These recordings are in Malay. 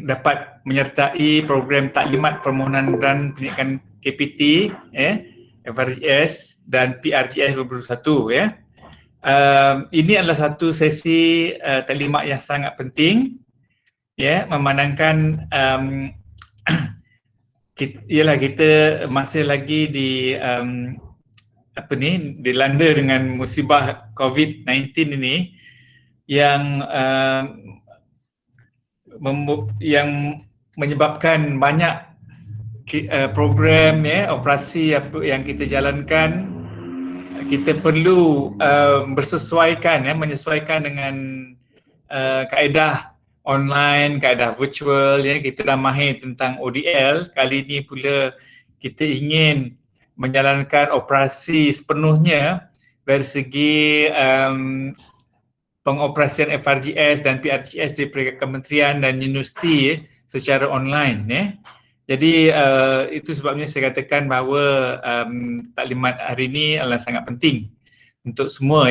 dapat menyertai program taklimat permohonan grant pendidikan KPT, FRGS dan PRGS 2021 ya. Ini adalah satu sesi taklimat yang sangat penting ya, memandangkan kita masih lagi dilanda dengan musibah COVID-19 ini yang menyebabkan banyak program operasi yang kita jalankan, kita perlu menyesuaikan dengan kaedah online, kaedah virtual kita dah mahir tentang ODL. Kali ini pula kita ingin menjalankan operasi sepenuhnya dari segi pengoperasian FRGS dan PRGS di peringkat kementerian dan universiti secara online Jadi itu sebabnya saya katakan bahawa taklimat hari ini adalah sangat penting untuk semua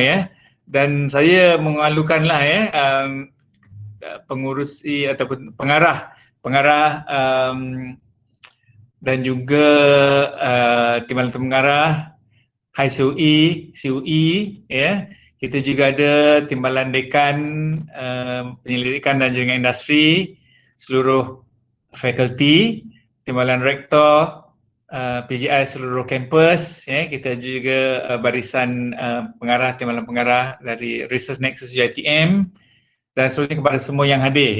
dan saya mengalukanlah pengurusi ataupun pengarah dan juga timbalan pengarah HSUI, CUI kita juga ada timbalan dekan penyelidikan dan jaringan industri, seluruh fakulti, timbalan rektor, PGI seluruh kampus kita juga barisan pengarah, timbalan pengarah dari Research Nexus UiTM dan seluruhnya kepada semua yang hadir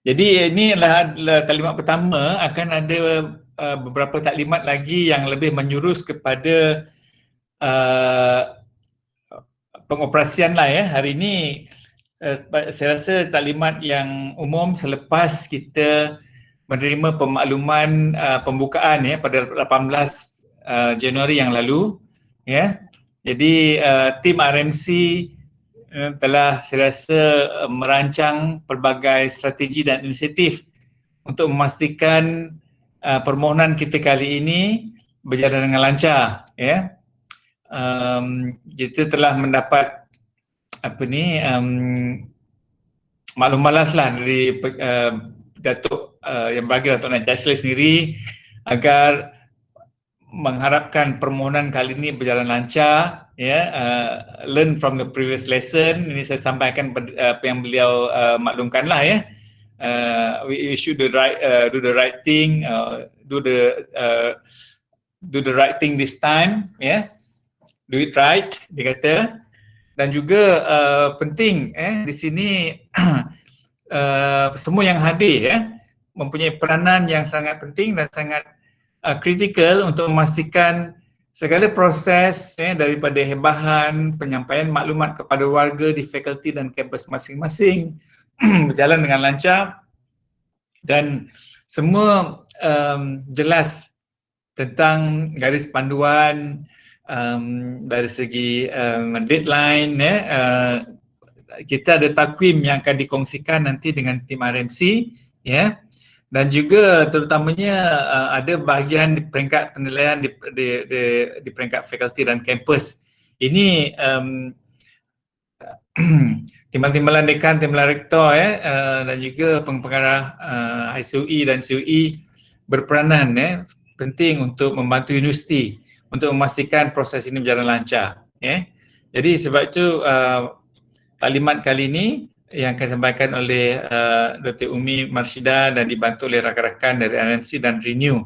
Jadi ini adalah taklimat pertama, akan ada beberapa taklimat lagi yang lebih menjurus kepada pengoperasian hari ini. Saya rasa taklimat yang umum selepas kita menerima pemakluman pembukaan pada 18 Januari yang lalu Jadi tim RMC telah saya rasa merancang pelbagai strategi dan inisiatif untuk memastikan permohonan kita kali ini berjalan dengan lancar kita telah mendapat maklum malas dari Datuk yang bagi Datuk Najasli sendiri agar mengharapkan permohonan kali ini berjalan lancar learn from the previous lesson. Ini saya sampaikan apa yang beliau maklumkanlah we should do the right thing, do the right thing this time do it right, dia kata. Dan juga penting di sini semua yang hadir mempunyai peranan yang sangat penting dan sangat kritikal untuk memastikan segala proses daripada bahan penyampaian maklumat kepada warga di fakulti dan kampus masing-masing berjalan dengan lancar dan semua jelas tentang garis panduan dari segi deadline kita ada takwim yang akan dikongsikan nanti dengan tim RMC dan juga terutamanya ada bahagian di peringkat penilaian di peringkat fakulti dan kampus. Ini timbalan dekan, timbalan rektor dan juga pengarah HSUI dan CUI berperanan penting untuk membantu universiti untuk memastikan proses ini berjalan lancar Jadi sebab itu taklimat kali ini yang akan disampaikan oleh Dr. Umi Marsyida dan dibantu oleh rakan-rakan dari RMC dan Renew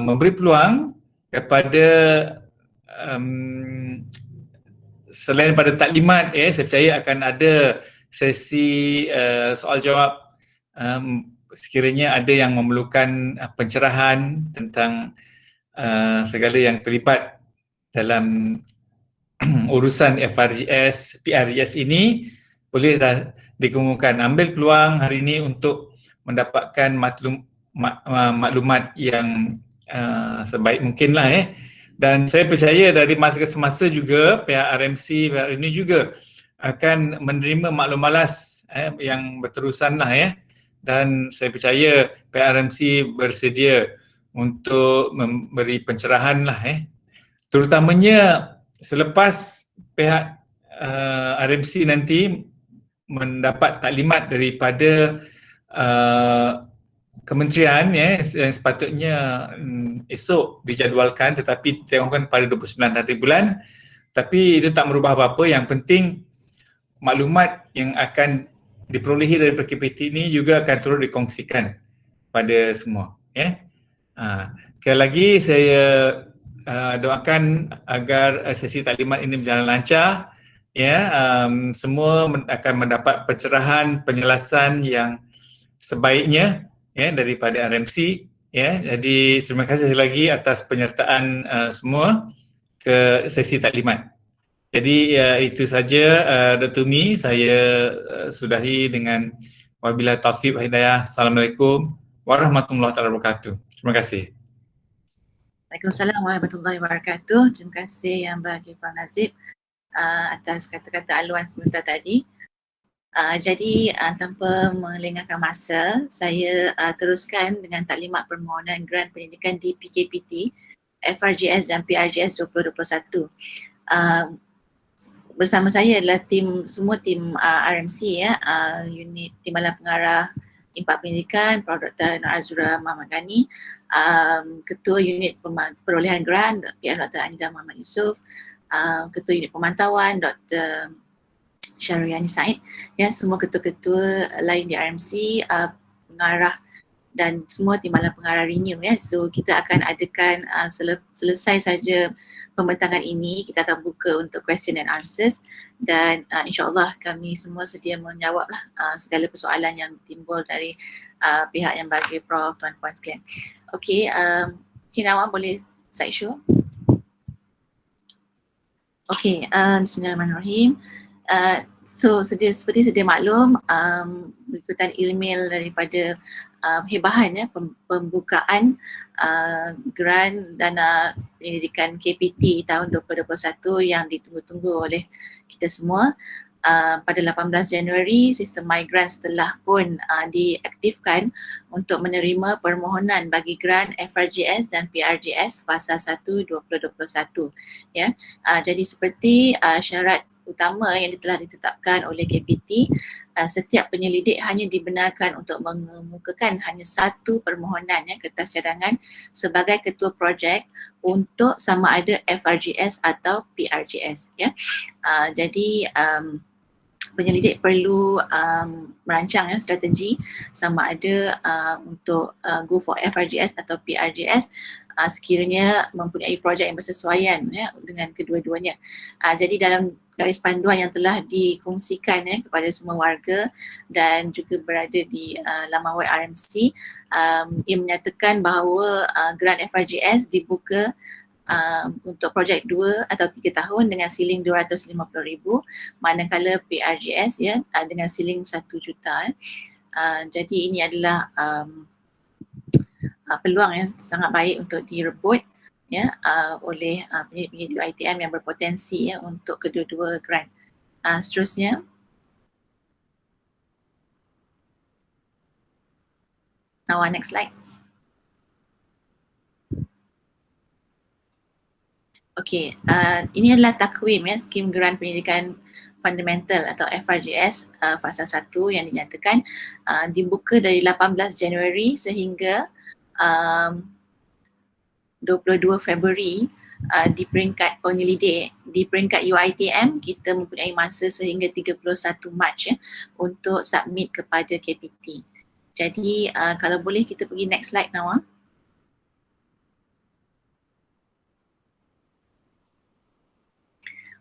memberi peluang kepada selain pada taklimat saya percaya akan ada sesi soal jawab sekiranya ada yang memerlukan pencerahan tentang segala yang terlibat dalam urusan FRGS, PRGS ini boleh dah dikemukakan. Ambil peluang hari ini untuk mendapatkan maklumat yang sebaik mungkinlah dan saya percaya dari masa ke semasa juga pihak RMC, pihak ini juga akan menerima maklum malas yang berterusanlah dan saya percaya pihak RMC bersedia untuk memberi pencerahanlah terutamanya selepas pihak RMC nanti mendapat taklimat daripada kementerian yang sepatutnya esok dijadualkan, tetapi ditengokkan pada 29 hari bulan. Tapi itu tak merubah apa-apa. Yang penting maklumat yang akan diperolehi dari KPT ini juga akan terus dikongsikan pada semua. Sekali lagi saya doakan agar sesi taklimat ini berjalan lancar. Semua akan mendapat pencerahan, penjelasan yang sebaiknya daripada RMC. Jadi terima kasih lagi atas penyertaan semua ke sesi taklimat. Jadi itu saja Dr. Mi, saya sudahi dengan wabillahi taufiq wa hidayah. Assalamualaikum warahmatullahi wabarakatuh. Terima kasih. Waalaikumsalam warahmatullahi wabarakatuh. Terima kasih Yang Berhormat Puan Nazib atas kata-kata aluan sebentar tadi. Jadi tanpa melengahkan masa, saya teruskan dengan taklimat permohonan grant pendidikan di PKPT, FRGS dan PRGS 2021. Bersama saya adalah semua tim RMC unit Timbalan Pengarah Impak Pendidikan, Prof. Dr. Nur Azura Muhammad Ghani, Ketua Unit Perolehan Grant Dr. Anida Muhammad Yusof, Ketua Unit Pemantauan Dr. Syahriani Said, semua ketua-ketua lain di RMC, pengarah dan semua timbalan pengarah Renew. So kita akan adakan selesai saja pembentangan ini, kita akan buka untuk question and answers dan insyaAllah kami semua sedia menjawablah segala persoalan yang timbul dari pihak yang bagi Prof, tuan-puan sekalian. Okey, Cik Nawang boleh slideshow? Okey, bismillahirrahmanirrahim. So seperti sedia maklum, berikutan email daripada hebahan pembukaan grant dana pendidikan KPT tahun 2021 yang ditunggu-tunggu oleh kita semua. Pada 18 Januari, sistem MyGrants telah pun diaktifkan untuk menerima permohonan bagi grant FRGS dan PRGS fasa 1 2021. Jadi seperti syarat utama yang telah ditetapkan oleh KPT, setiap penyelidik hanya dibenarkan untuk mengemukakan hanya satu permohonan kertas cadangan sebagai ketua projek untuk sama ada FRGS atau PRGS. Jadi penyelidik perlu merancang strategi sama ada untuk go for FRGS atau PRGS sekiranya mempunyai projek yang bersesuaian dengan kedua-duanya. Jadi dalam garis panduan yang telah dikongsikan kepada semua warga dan juga berada di laman web RMC, ia menyatakan bahawa grant FRGS dibuka untuk projek 2 atau 3 tahun dengan siling RM250,000, manakala PRGS dengan siling RM1 juta. Jadi ini adalah peluang yang sangat baik untuk direbut oleh penyidik UiTM yang berpotensi untuk kedua-dua grant. Seterusnya, next slide. Okey, ini adalah takwim skim grant pendidikan fundamental atau FRGS fasa 1 yang dinyatakan dibuka dari 18 Januari sehingga 22 Februari. Di peringkat penyelidik, di peringkat UiTM kita mempunyai masa sehingga 31 Mac untuk submit kepada KPT. Jadi kalau boleh kita pergi next slide Nawa.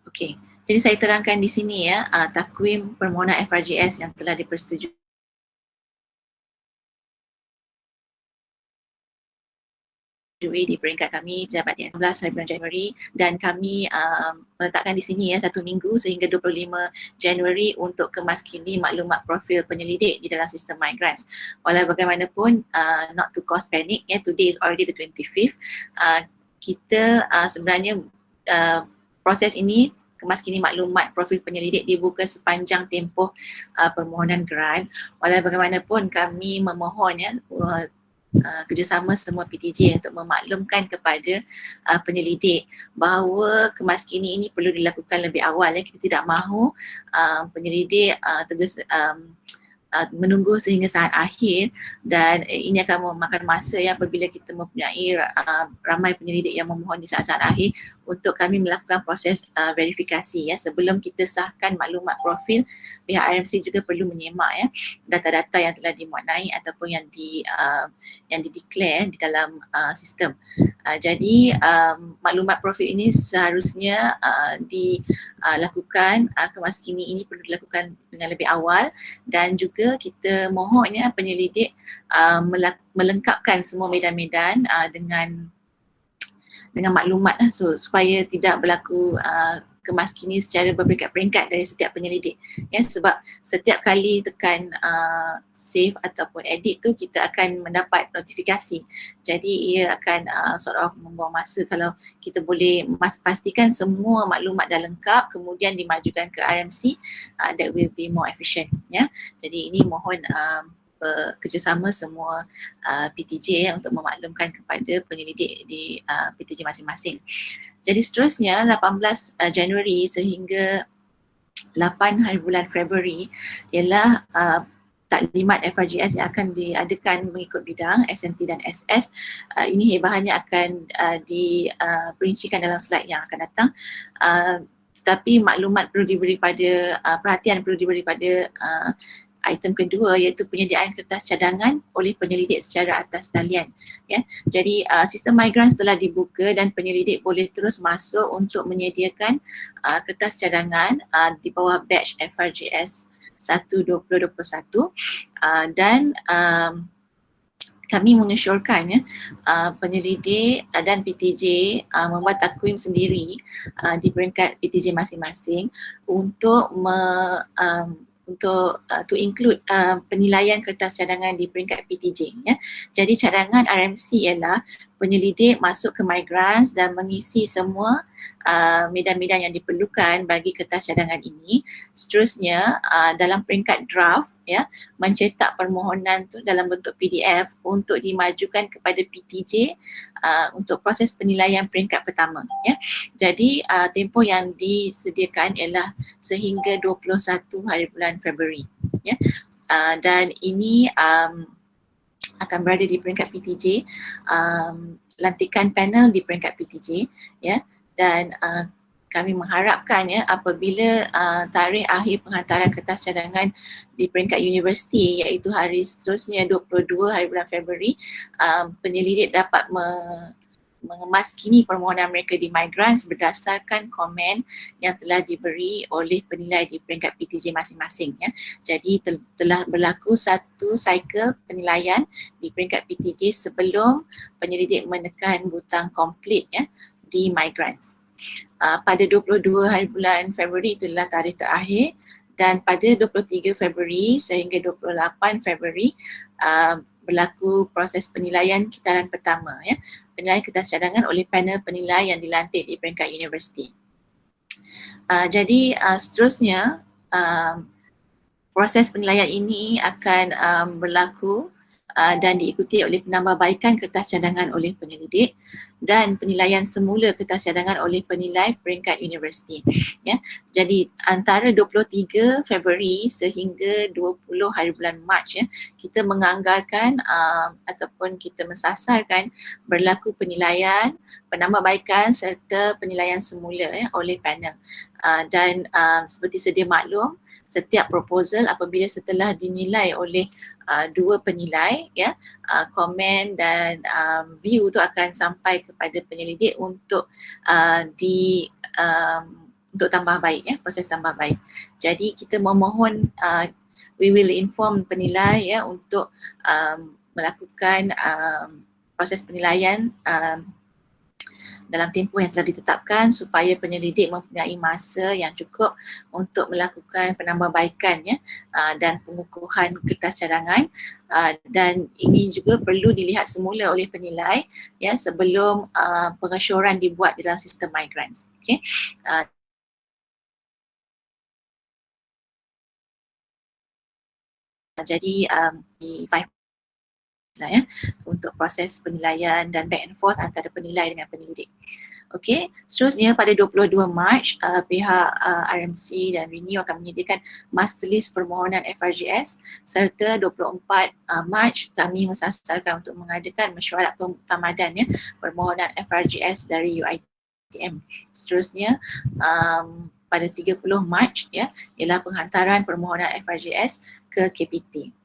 Okey, jadi saya terangkan di sini takwim permohonan FRGS yang telah dipersetujui di peringkat kami pejabat yang 16 hari bulan Januari, dan kami meletakkan di sini 1 minggu sehingga 25 Januari untuk kemaskini maklumat profil penyelidik di dalam sistem MyGrants. Walau bagaimanapun, not to cause panic, today is already the 25th, kita sebenarnya proses ini kemaskini maklumat profil penyelidik dibuka sepanjang tempoh permohonan grant. Walau bagaimanapun kami memohon kerjasama semua PTJ untuk memaklumkan kepada penyelidik bahawa kemaskini ini perlu dilakukan lebih awal. Kita tidak mahu penyelidik terus menunggu sehingga saat akhir, dan ini akan memakan masa apabila kita mempunyai ramai penyelidik yang memohon di saat-saat akhir untuk kami melakukan proses verifikasi sebelum kita sahkan maklumat profil. Pihak RMC juga perlu menyemak data-data yang telah dimuat naik ataupun yang dideclare di dalam sistem. Jadi maklumat profil ini seharusnya dilakukan kemaskini ini perlu dilakukan dengan lebih awal, dan juga kita mohon penyelidik melengkapkan semua medan-medan dengan maklumat supaya tidak berlaku kemaskini secara berperingkat-peringkat dari setiap penyelidik sebab setiap kali tekan save ataupun edit tu kita akan mendapat notifikasi, jadi ia akan sort of membuang masa. Kalau kita boleh pastikan semua maklumat dah lengkap kemudian dimajukan ke RMC, that will be more efficient Jadi ini mohon kerjasama semua PTJ untuk memaklumkan kepada penyelidik di PTJ masing-masing. Jadi seterusnya 18 Januari sehingga 8 hari bulan Februari ialah taklimat FRGS yang akan diadakan mengikut bidang SNT dan SS. Ini hebahannya akan diperincikan dalam slide yang akan datang. Tetapi maklumat perlu diberi pada perhatian perlu diberi pada item kedua, iaitu penyediaan kertas cadangan oleh penyelidik secara atas talian. Jadi sistem MyGrants telah dibuka dan penyelidik boleh terus masuk untuk menyediakan kertas cadangan di bawah batch FRGS 1-2021 dan kami mengesyorkan penyelidik dan PTJ membuat takwim sendiri di peringkat PTJ masing-masing untuk to include penilaian kertas cadangan di peringkat PTJ. Jadi cadangan RMC ialah penyelidik masuk ke MyGrants dan mengisi semua medan-medan yang diperlukan bagi kertas cadangan ini. Seterusnya dalam peringkat draft mencetak permohonan tu dalam bentuk PDF untuk dimajukan kepada PTJ untuk proses penilaian peringkat pertama. Jadi tempoh yang disediakan ialah sehingga 21 hari bulan Februari. Dan ini akan berada di peringkat PTJ, lantikan panel di peringkat PTJ dan kami mengharapkan apabila tarikh akhir penghantaran kertas cadangan di peringkat universiti iaitu hari seterusnya 22 hari bulan Februari, penyelidik dapat mengemaskini permohonan mereka di MyGrants berdasarkan komen yang telah diberi oleh penilai di peringkat PTJ masing-masing. Jadi telah berlaku satu cycle penilaian di peringkat PTJ sebelum penyelidik menekan butang complete di MyGrants. Pada 22 hari bulan Februari itulah tarikh terakhir, dan pada 23 Februari sehingga 28 Februari berlaku proses penilaian kitaran pertama, penilaian kertas cadangan oleh panel penilai yang dilantik di peringkat universiti. Jadi seterusnya proses penilaian ini akan berlaku dan diikuti oleh penambahbaikan kertas cadangan oleh penyelidik dan penilaian semula kertas cadangan oleh penilai peringkat universiti. Jadi antara 23 Februari sehingga 20 hari bulan Mac kita menganggarkan ataupun kita mensasarkan berlaku penilaian, penambahbaikan serta penilaian semula oleh panel. Dan seperti sedia maklum, setiap proposal apabila setelah dinilai oleh dua penilai, komen dan view tu akan sampai kepada penyelidik untuk untuk tambah baik, proses tambah baik. Jadi kita memohon we will inform penilai untuk melakukan proses penilaian dalam tempoh yang telah ditetapkan supaya penyelidik mempunyai masa yang cukup untuk melakukan penambahbaikan dan pengukuhan kertas cadangan, dan ini juga perlu dilihat semula oleh penilai sebelum pengesyoran dibuat dalam sistem MyGrants. Okay. Jadi di 5 lah ya, untuk proses penilaian dan back and forth antara penilai dengan penyelidik. Okey, seterusnya pada 22 Mac pihak RMC dan Renew akan menyediakan master list permohonan FRGS, serta 24 Mac kami mensasarkan untuk mengadakan mesyuarat pemuktamadan ya permohonan FRGS dari UiTM. Seterusnya pada 30 Mac ya ialah penghantaran permohonan FRGS ke KPT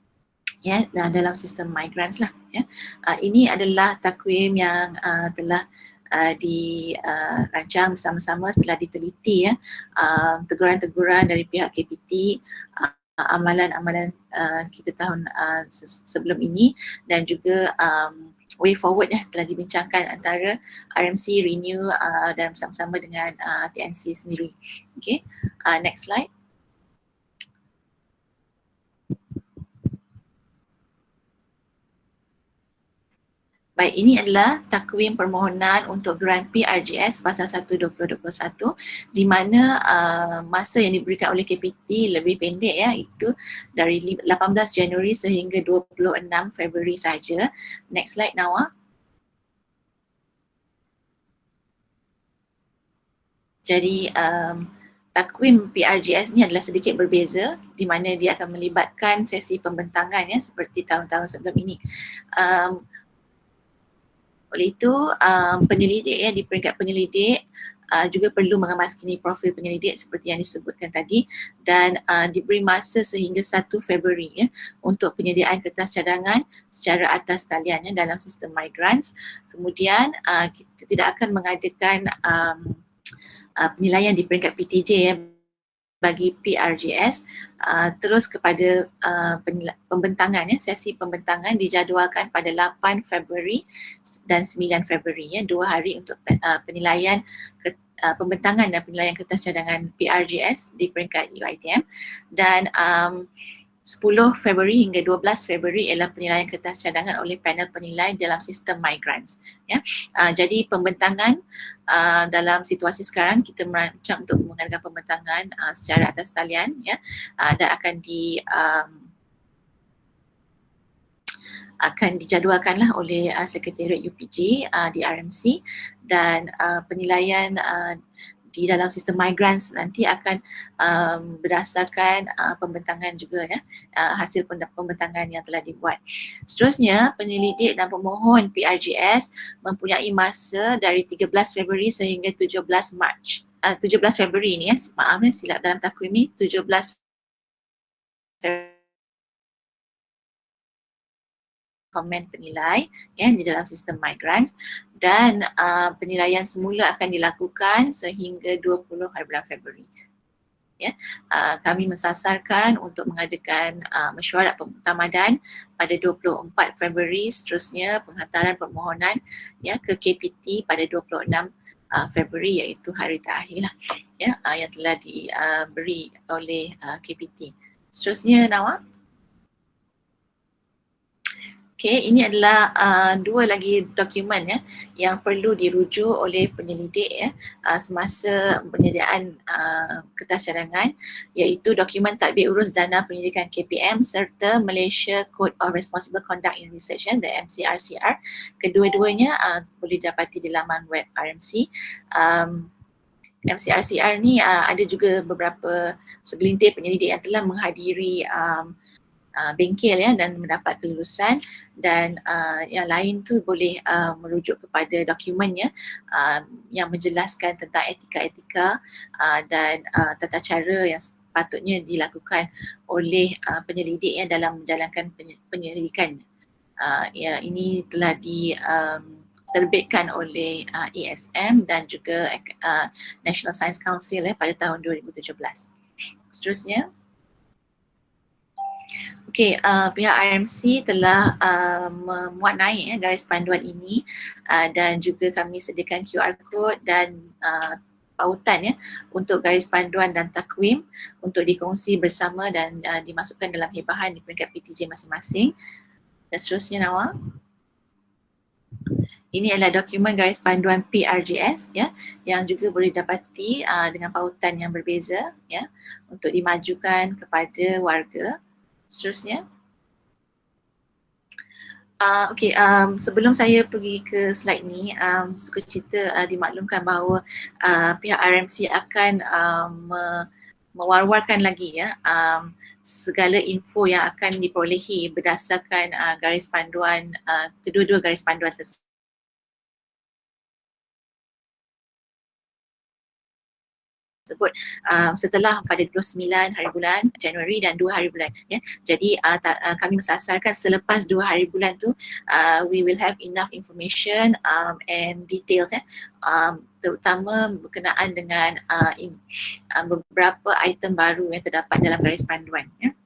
ya dalam sistem migrants lah ya. Ini adalah takwim yang telah dirancang bersama-sama setelah diteliti ya, teguran-teguran dari pihak KPT, amalan-amalan kita tahun sebelum ini, dan juga way forward ya telah dibincangkan antara RMC, Renew dan bersama-sama dengan TNC sendiri. Okay, next slide. Baik, ini adalah takwim permohonan untuk grant PRGS Fasa 1 2021 di mana masa yang diberikan oleh KPT lebih pendek ya, itu dari 18 Januari sehingga 26 Februari saja. Next slide Nawa. Jadi takwim PRGS ni adalah sedikit berbeza di mana dia akan melibatkan sesi pembentangan ya seperti tahun-tahun sebelum ini. Oleh itu, penyelidik ya di peringkat penyelidik juga perlu mengemaskini profil penyelidik seperti yang disebutkan tadi, dan diberi masa sehingga 1 Februari ya untuk penyediaan kertas cadangan secara atas talian ya dalam sistem migrants. Kemudian kita tidak akan mengadakan penilaian di peringkat PTJ ya bagi PRGS terus kepada pembentangan ya, sesi pembentangan dijadualkan pada 8 Februari dan 9 Februari ya, 2 hari untuk penilaian pembentangan dan penilaian kertas cadangan PRGS di peringkat UiTM, dan 10 Februari hingga 12 Februari ialah penilaian kertas cadangan oleh panel penilai dalam sistem migrants ya. Jadi pembentangan dalam situasi sekarang kita merancang untuk mengadakan pembentangan secara atas talian ya, dan akan dijadualkanlah oleh Sekretariat UPJ di RMC, dan penilaian di dalam sistem migrants nanti akan berdasarkan pembentangan juga ya, hasil pembentangan yang telah dibuat. Seterusnya, penyelidik dan pemohon PRGS mempunyai masa dari 13 Februari sehingga 17 Mac. 17 Februari ni ya, maaf ya silap dalam takwim ni, 17 Februari komen penilai ya di dalam sistem migrants, dan penilaian semula akan dilakukan sehingga 20 bulan Februari. Ya, kami mensasarkan untuk mengadakan mesyuarat pemuktamadan pada 24 Februari, seterusnya penghantaran permohonan ya ke KPT pada 26 Februari iaitu hari terakhir lah ya yang telah diberi oleh KPT. Seterusnya Nawa. Okay, ini adalah dua lagi dokumen ya yang perlu dirujuk oleh penyelidik ya semasa penyediaan kertas cadangan, iaitu dokumen tadbir urus dana penyelidikan KPM serta Malaysia Code of Responsible Conduct in Research the MCRCR. Kedua-duanya boleh dapati di laman web RMC. MCRCR ni ada juga beberapa segelintir penyelidik yang telah menghadiri bengkel ya dan mendapat kelulusan, dan yang lain tu boleh merujuk kepada dokumennya yang menjelaskan tentang etika-etika dan tata cara yang patutnya dilakukan oleh penyelidik ya dalam menjalankan penyelidikan. Ya, ini telah diterbitkan oleh ASM dan juga National Science Council pada tahun 2017. Seterusnya, okey, pihak RMC telah memuat naik garis panduan ini, dan juga kami sediakan QR code dan pautan ya untuk garis panduan dan takwim untuk dikongsi bersama dan dimasukkan dalam hebahan di peringkat PTJ masing-masing. Dan seterusnya Nawa. Ini adalah dokumen garis panduan PRGS ya yang juga boleh dapati dengan pautan yang berbeza ya untuk dimajukan kepada warga. Seterusnya, Sebelum saya pergi ke slide ni, suka cerita dimaklumkan bahawa pihak RMC akan mewar-warkan lagi ya segala info yang akan diperolehi berdasarkan garis panduan, kedua-dua garis panduan tersebut. Setelah pada 29 hari bulan Januari dan 2 hari bulan ya. Jadi kami mensasarkan selepas 2 hari bulan tu we will have enough information and details ya. Terutama berkenaan dengan beberapa item baru yang terdapat dalam garis panduan ya.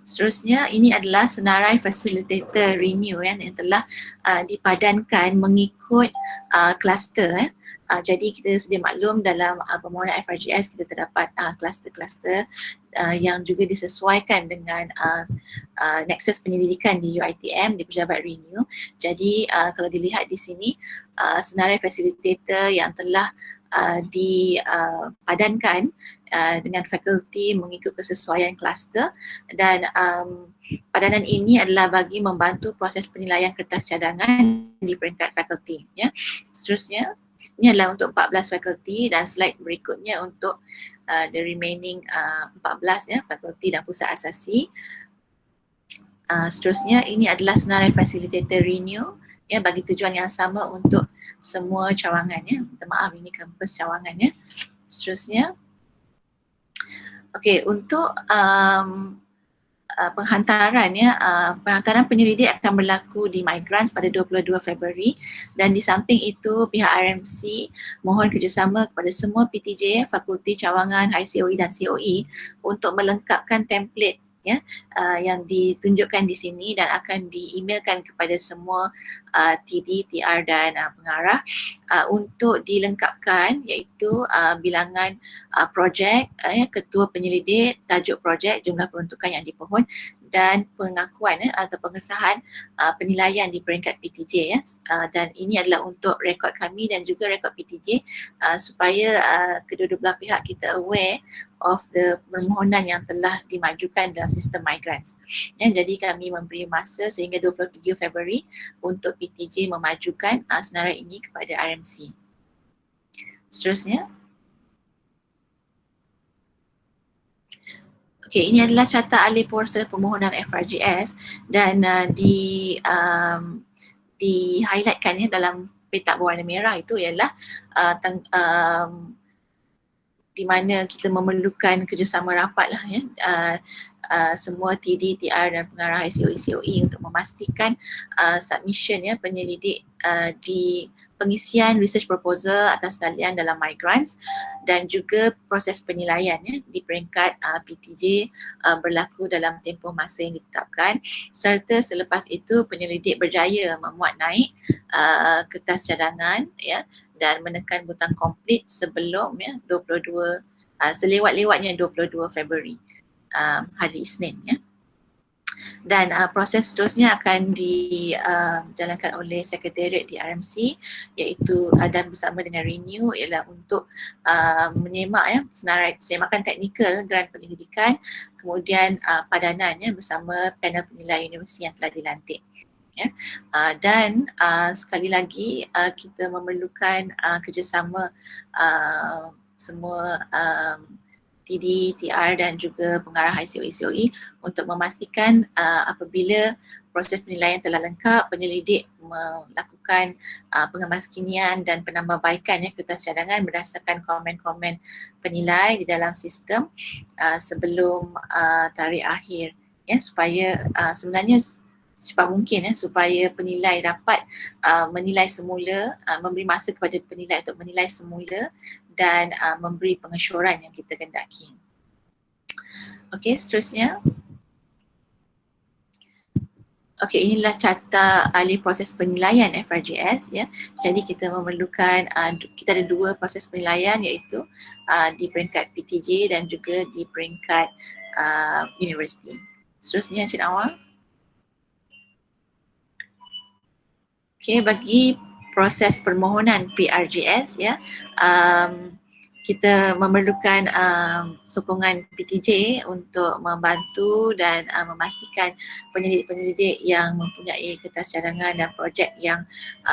Seterusnya ini adalah senarai facilitator renew yang telah dipadankan mengikut kluster jadi kita sedia maklum dalam permohonan FRGS kita terdapat kluster-kluster yang juga disesuaikan dengan nexus penyelidikan di UiTM di Pejabat Renew. Jadi kalau dilihat di sini senarai facilitator yang telah dipadankan dengan fakulti mengikut kesesuaian kluster dan padanan ini adalah bagi membantu proses penilaian kertas cadangan di peringkat fakulti ya. Seterusnya ini adalah untuk 14 fakulti dan slide berikutnya untuk the remaining 14 ya, fakulti dan pusat asasi. Seterusnya ini adalah senarai facilitator renew ya bagi tujuan yang sama untuk semua cawangan ya. Minta maaf ini kampus cawangan ya. Seterusnya untuk penghantaran ya, penghantaran penyelidik akan berlaku di Migrants pada 22 Februari dan di samping itu pihak RMC mohon kerjasama kepada semua PTJ, fakulti cawangan, HCOE dan COE untuk melengkapkan template ya yang ditunjukkan di sini dan akan di-emailkan kepada semua TD, TR dan pengarah untuk dilengkapkan iaitu bilangan projek, ketua penyelidik, tajuk projek, jumlah peruntukan yang dipohon dan pengakuan atau pengesahan penilaian di peringkat PTJ ya. Dan ini adalah untuk rekod kami dan juga rekod PTJ supaya kedua-dua belah pihak kita aware of the permohonan yang telah dimajukan dalam sistem migrants. Ya, jadi kami memberi masa sehingga 23 Februari untuk PTJ memajukan senarai ini kepada RMC. Seterusnya. Okey, ini adalah carta ahli porsa permohonan FRGS dan di-highlightkan ya dalam petak berwarna merah itu ialah di mana kita memerlukan kerjasama rapat lah ya semua TD, TR dan pengarah COE untuk memastikan submission ya penyelidik di pengisian research proposal atas talian dalam migrants dan juga proses penilaian ya di peringkat PTJ berlaku dalam tempoh masa yang ditetapkan serta selepas itu penyelidik berjaya memuat naik kertas cadangan ya dan menekan butang complete sebelum ya 22 selewat-lewatnya 22 Februari hari Isnin ya. Dan proses seterusnya akan dijalankan oleh sekretariat di RMC iaitu dan bersama dengan Renew ialah untuk menyemak ya semakan teknikal grant penyelidikan kemudian padanan ya bersama panel penilai universiti yang telah dilantik. Ya. Dan sekali lagi kita memerlukan kerjasama semua TD, TR dan juga pengarah HCOE untuk memastikan apabila proses penilaian telah lengkap, penyelidik melakukan pengemaskinian dan penambahbaikan ya kertas cadangan berdasarkan komen-komen penilai di dalam sistem sebelum tarikh akhir ya supaya sebenarnya secepat mungkin ya supaya penilai dapat menilai semula, memberi masa kepada penilai untuk menilai semula dan memberi pengesyoran yang kita kendaki. Okey, seterusnya. Okey, inilah carta ahli proses penilaian FRGS ya. Jadi kita memerlukan kita ada dua proses penilaian iaitu di peringkat PTJ dan juga di peringkat universiti. Seterusnya Encik Awang. Okey, bagi proses permohonan PRGS ya, kita memerlukan sokongan PTJ untuk membantu dan memastikan penyelidik-penyelidik yang mempunyai kertas cadangan dan projek yang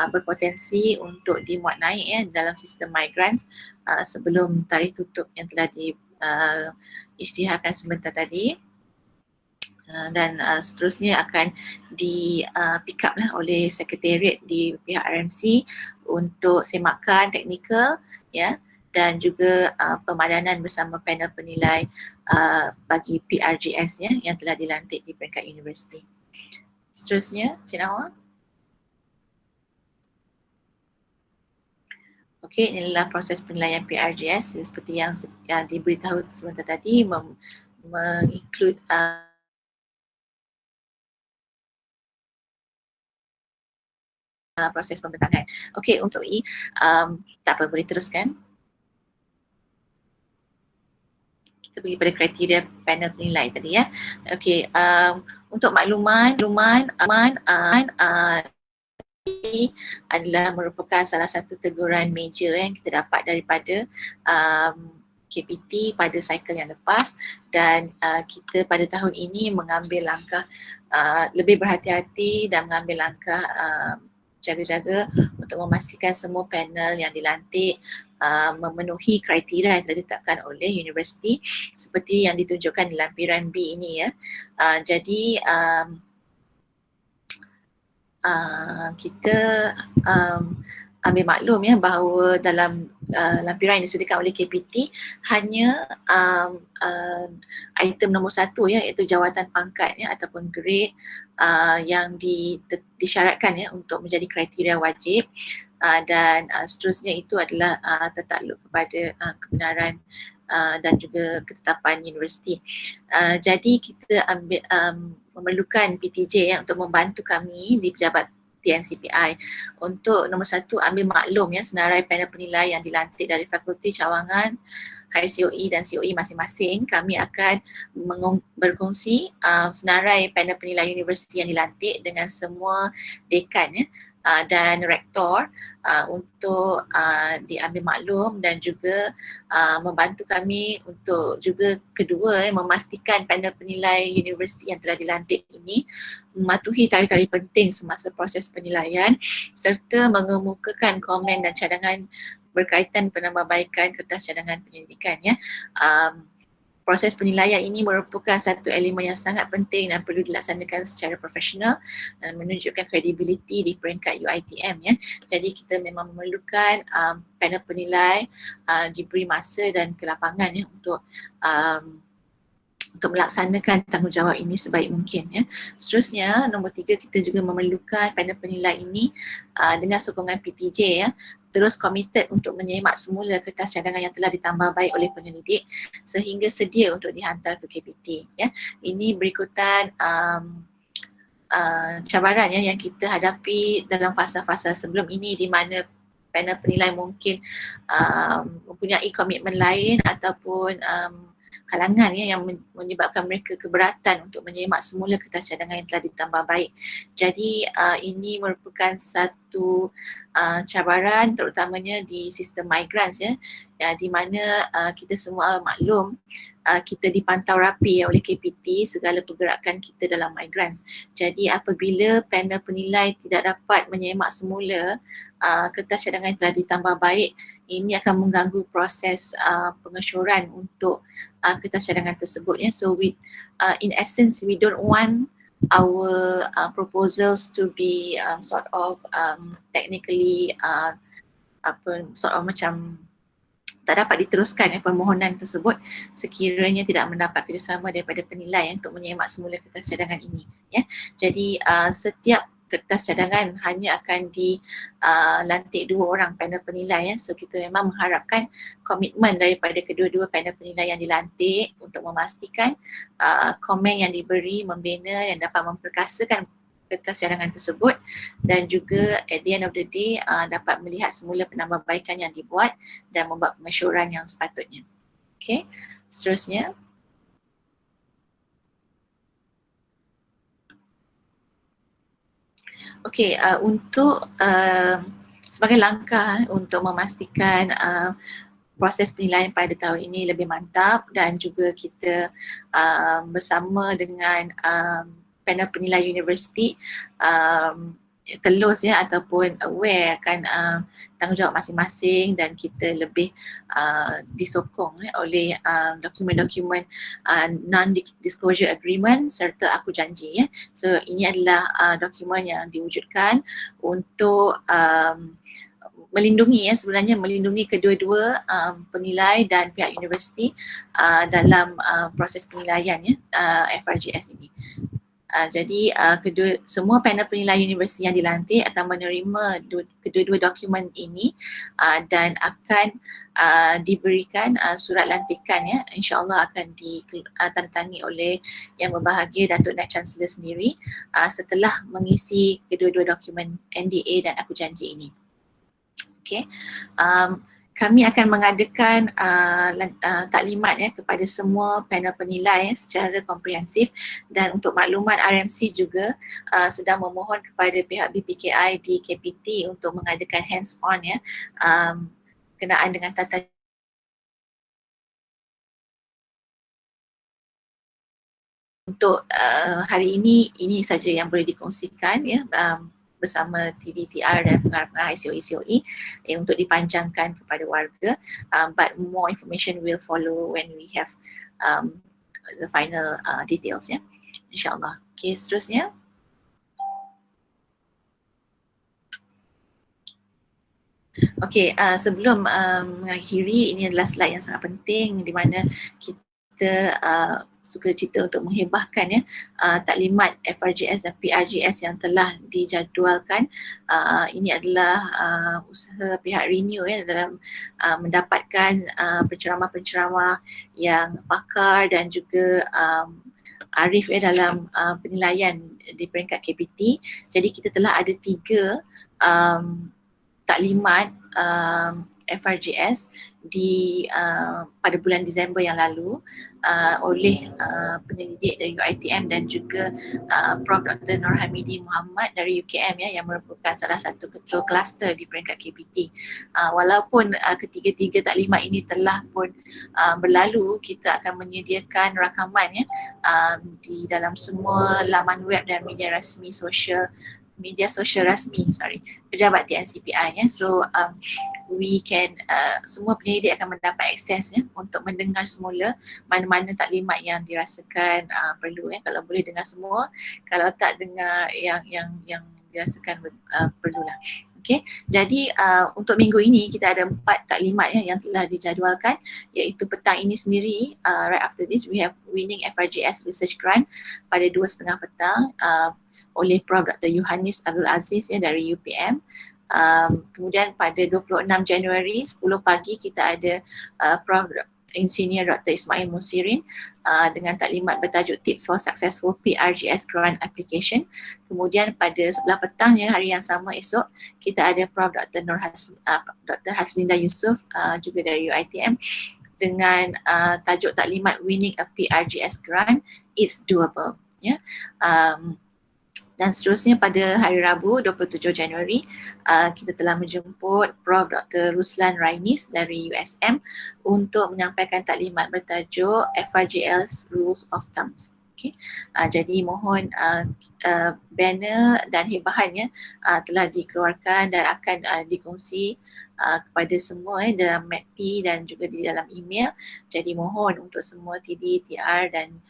berpotensi untuk dimuat naik dalam sistem migrants sebelum tarikh tutup yang telah isytiharkan sebentar tadi. Dan seterusnya akan di pick up oleh sekretariat di pihak RMC untuk semakan teknikal dan juga pemadanan bersama panel penilai bagi PRGS yang telah dilantik di peringkat universiti. Seterusnya, Cik Nawar. Okey, inilah proses penilaian PRGS seperti yang diberitahu sebentar tadi, menginclude proses pembentangan. Okey, untuk ini tak apa, boleh teruskan. Kita pergi pada kriteria panel penilai tadi Okey, untuk makluman ini adalah merupakan salah satu teguran major yang kita dapat daripada KPT pada cycle yang lepas, dan kita pada tahun ini mengambil langkah lebih berhati-hati dan mengambil langkah jaga-jaga untuk memastikan semua panel yang dilantik memenuhi kriteria yang telah ditetapkan oleh universiti seperti yang ditunjukkan di lampiran B ini Jadi kita ambil maklum bahawa dalam lampiran yang disediakan oleh KPT hanya item nombor 1 iaitu jawatan pangkat ataupun grade yang disyaratkan untuk menjadi kriteria wajib, dan seterusnya itu adalah tertakluk kepada kebenaran dan juga ketetapan universiti. Jadi kita memerlukan PTJ untuk membantu kami di pejabat TNCPI untuk nombor 1 ambil maklum senarai panel penilai yang dilantik dari fakulti cawangan, higher COE dan COE masing-masing. Kami akan berkongsi senarai panel penilai universiti yang dilantik dengan semua dekan dan rektor untuk diambil maklum dan juga membantu kami untuk juga kedua memastikan panel penilai universiti yang telah dilantik ini mematuhi tarikh-tarikh penting semasa proses penilaian serta mengemukakan komen dan cadangan berkaitan penambahbaikan kertas cadangan penyelidikan Proses penilaian ini merupakan satu elemen yang sangat penting dan perlu dilaksanakan secara profesional dan menunjukkan kredibiliti di peringkat UiTM Jadi kita memang memerlukan panel penilai diberi masa dan kelapangan untuk melaksanakan tanggungjawab ini sebaik mungkin Seterusnya, nombor 3, kita juga memerlukan panel penilai ini dengan sokongan PTJ terus komited untuk menyemak semula kertas cadangan yang telah ditambah baik oleh penyelidik sehingga sedia untuk dihantar ke KPT Ini berikutan cabaran yang kita hadapi dalam fasa-fasa sebelum ini di mana panel penilai mungkin mempunyai komitmen lain ataupun halangan yang menyebabkan mereka keberatan untuk menyemak semula kertas cadangan yang telah ditambah baik. Jadi ini merupakan satu cabaran terutamanya di sistem migrants di mana kita semua maklum kita dipantau rapi oleh KPT segala pergerakan kita dalam migrants. Jadi apabila panel penilai tidak dapat menyemak semula kertas cadangan yang telah ditambah baik, ini akan mengganggu proses pengesyoran untuk kertas cadangan tersebut So in essence we don't want our proposals to be sort of technically macam tak dapat diteruskan permohonan tersebut sekiranya tidak mendapat kerjasama daripada penilai untuk menyemak semula kertas cadangan ini Jadi setiap kertas cadangan hanya akan dilantik 2 orang panel penilai So kita memang mengharapkan komitmen daripada kedua-dua panel penilai yang dilantik untuk memastikan komen yang diberi membina yang dapat memperkasakan kertas cadangan tersebut dan juga at the end of the day dapat melihat semula penambahbaikan yang dibuat dan membuat pengesyoran yang sepatutnya. Okey, seterusnya. Okey, untuk sebagai langkah untuk memastikan proses penilaian pada tahun ini lebih mantap dan juga kita bersama dengan panel penilai universiti telus ya ataupun aware akan tanggungjawab masing-masing dan kita lebih disokong oleh dokumen-dokumen non-disclosure agreement serta aku janji ya. So ini adalah dokumen yang diwujudkan untuk melindungi ya, sebenarnya melindungi kedua-dua penilai dan pihak universiti dalam proses penilaian ya FRGS ini. Jadi semua panel penilai universiti yang dilantik akan menerima kedua-dua dokumen ini dan akan diberikan surat lantikan ya, insyaAllah akan ditandatangani oleh yang berbahagia Datuk Naib Chancellor sendiri setelah mengisi kedua-dua dokumen NDA dan aku janji ini. Okay. Kami akan mengadakan taklimat ya kepada semua panel penilai secara komprehensif dan untuk makluman RMC juga sedang memohon kepada pihak BPKI di KPT untuk mengadakan hands on ya kenaan dengan tata untuk hari ini saja yang boleh dikongsikan ya bersama TDTR dan pengarah-pengarah ICOE untuk dipanjangkan kepada warga, but more information will follow when we have the final details ya, insyaAllah. Okay, seterusnya. Okay, sebelum mengakhiri, ini adalah slide yang sangat penting di mana kita suka cita untuk menghebahkan ya taklimat FRGS dan PRGS yang telah dijadualkan. Ini adalah usaha pihak Renew ya dalam mendapatkan penceramah-penceramah yang pakar dan juga arif ya dalam penilaian di peringkat KPT. Jadi kita telah ada 3 taklimat FRGS pada bulan Disember yang lalu oleh penyelidik dari UiTM dan juga Prof Dr. Nur Hamidi Muhammad dari UKM ya, yang merupakan salah satu ketua kluster di peringkat KPT. Walaupun ketiga-tiga taklimat ini telah pun berlalu, kita akan menyediakan rakaman ya di dalam semua laman web dan media sosial rasmi pejabat TNCPI ya. So we can semua penyelidik akan mendapat akses ya untuk mendengar semula mana-mana taklimat yang dirasakan perlu ya. Kalau boleh dengar semua, kalau tak dengar yang dirasakan perlulah. Okay, jadi untuk minggu ini kita ada 4 taklimat ya yang telah dijadualkan, iaitu petang ini sendiri, right after this we have winning FRGS Research Grant pada 2:30 petang oleh Prof Dr. Yohanis Abdul Aziz ya dari UPM. Kemudian pada 26 Januari 10 pagi kita ada Prof Insinyur Dr. Ismail Musirin dengan taklimat bertajuk Tips for Successful PRGS Grant Application. Kemudian pada sebelah petangnya hari yang sama esok kita ada Prof Dr. Dr. Haslinda Yusof juga dari UiTM dengan tajuk taklimat Winning a PRGS Grant, It's Doable ya. Dan seterusnya pada hari Rabu 27 Januari kita telah menjemput Prof Dr. Ruslan Rainis dari USM untuk menyampaikan taklimat bertajuk FRGS Rules of Thumbs. Okay. Jadi mohon banner dan hebahannya telah dikeluarkan dan akan dikongsi kepada semua dalam MACP dan juga di dalam email. Jadi mohon untuk semua TD, TR dan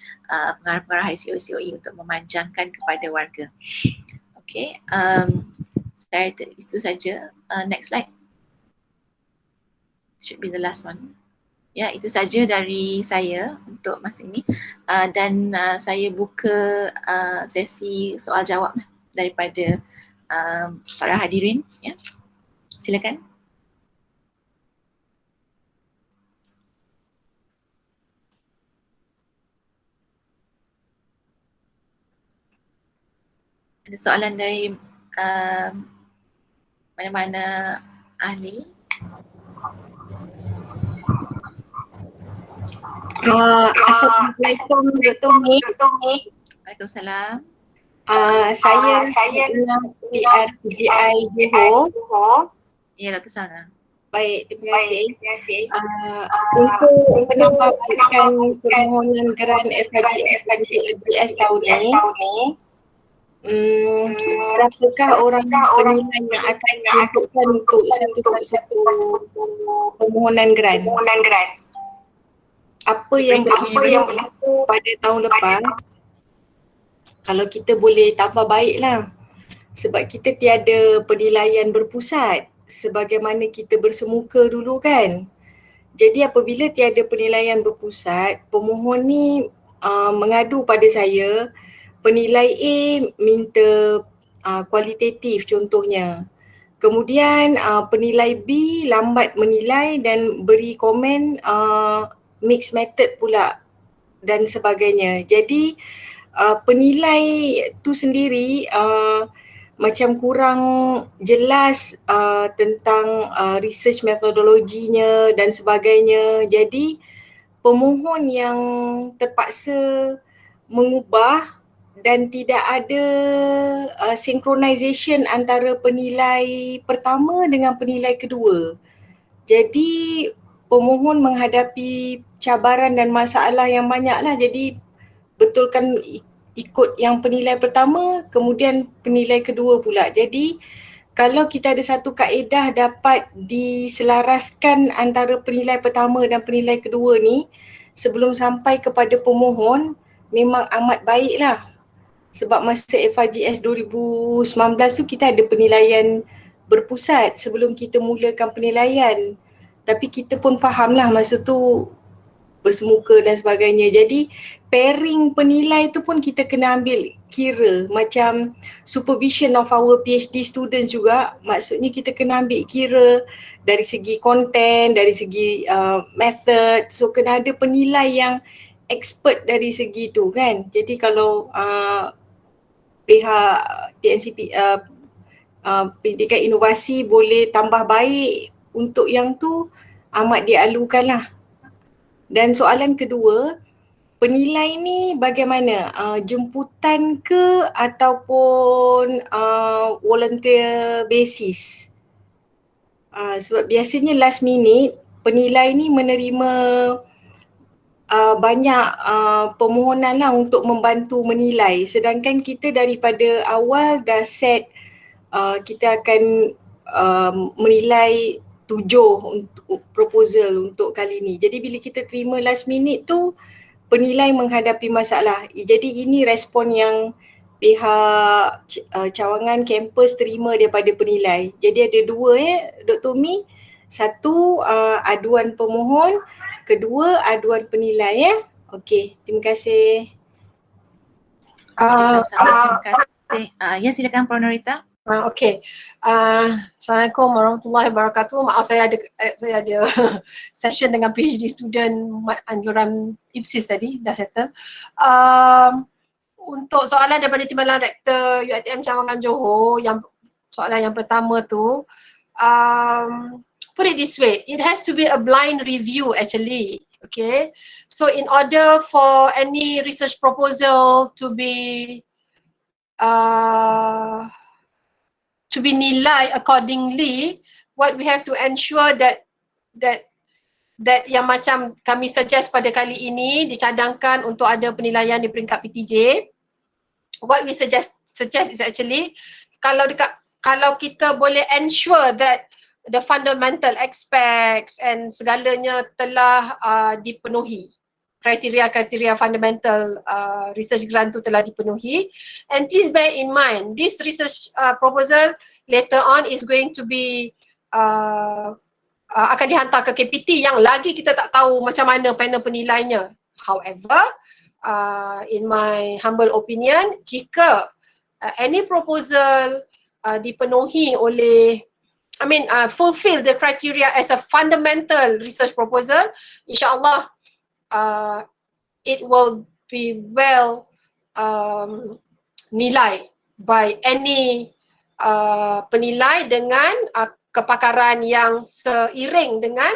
pengarah-pengarah ICOE untuk memanjangkan kepada warga. Okay, itu saja. Next slide. Should be the last one. Ya, itu saja dari saya untuk masa ini dan saya buka sesi soal jawab daripada para hadirin ya. Silakan. Ada soalan dari mana-mana ahli? Assalamualaikum Dr. Mek. Waalaikumsalam. Saya PRPGI Johor. Ya, Dr. Sana. Baik, terima kasih. Untuk penambahbaikan permohonan geran FIGS tahun ini, berapakah orang penilai yang akan diuntukkan untuk satu permohonan geran? Apa yang berlaku pada tahun lepas, kalau kita boleh tambah baiklah, sebab kita tiada penilaian berpusat sebagaimana kita bersemuka dulu kan. Jadi apabila tiada penilaian berpusat, pemohon ni mengadu pada saya, penilai A minta kualitatif contohnya. Kemudian penilai B lambat menilai dan beri komen mixed method pula dan sebagainya. Jadi penilai tu sendiri macam kurang jelas tentang research metodologinya dan sebagainya. Jadi pemohon yang terpaksa mengubah dan tidak ada synchronization antara penilai pertama dengan penilai kedua. Jadi pemohon menghadapi cabaran dan masalah yang banyaklah. Jadi betulkan ikut yang penilai pertama, kemudian penilai kedua pula. Jadi kalau kita ada satu kaedah dapat diselaraskan antara penilai pertama dan penilai kedua ni sebelum sampai kepada pemohon, memang amat baiklah. Sebab masa FIGS 2019 tu kita ada penilaian berpusat sebelum kita mulakan penilaian. Tapi kita pun fahamlah masa tu bersemuka dan sebagainya. Jadi pairing penilai tu pun kita kena ambil kira, macam supervision of our PhD students juga. Maksudnya kita kena ambil kira dari segi konten, dari segi method. So kena ada penilai yang expert dari segi tu kan. Jadi kalau pihak TNCP Pendidikan Inovasi boleh tambah baik untuk yang tu, amat dialukan lah. Dan soalan kedua, penilai ni bagaimana? Jemputan ke ataupun volunteer basis? Sebab biasanya last minute penilai ni menerima banyak permohonan lah untuk membantu menilai. Sedangkan kita daripada awal dah set kita akan menilai 7 untuk proposal untuk kali ni. Jadi bila kita terima last minute tu, penilai menghadapi masalah. Jadi ini respon yang pihak cawangan kampus terima daripada penilai. Jadi ada dua Dr. Umi. Satu aduan pemohon, kedua aduan penilai ya. Okey, terima kasih. Sama-sama, terima kasih. Ya, silakan Puan Norita. Okey. Assalamualaikum warahmatullahi wabarakatuh. Maaf saya ada session dengan PhD student anjuran IPSIS tadi dah settle. Untuk soalan daripada Timbalan Rektor UiTM Cawangan Johor, yang soalan yang pertama tu, put it this way, it has to be a blind review actually. Okay, so in order for any research proposal to be nilai accordingly, what we have to ensure that yang macam kami suggest pada kali ini dicadangkan untuk ada penilaian di peringkat PTJ. What we suggest is actually kalau kita boleh ensure that the fundamental aspects and segalanya telah dipenuhi, kriteria-kriteria fundamental research grant tu telah dipenuhi. And please bear in mind, this research proposal later on is going to be akan dihantar ke KPT yang lagi kita tak tahu macam mana panel penilainya. However, in my humble opinion, jika any proposal dipenuhi oleh, fulfill the criteria as a fundamental research proposal, insyaAllah it will be well nilai by any penilai dengan kepakaran yang seiring dengan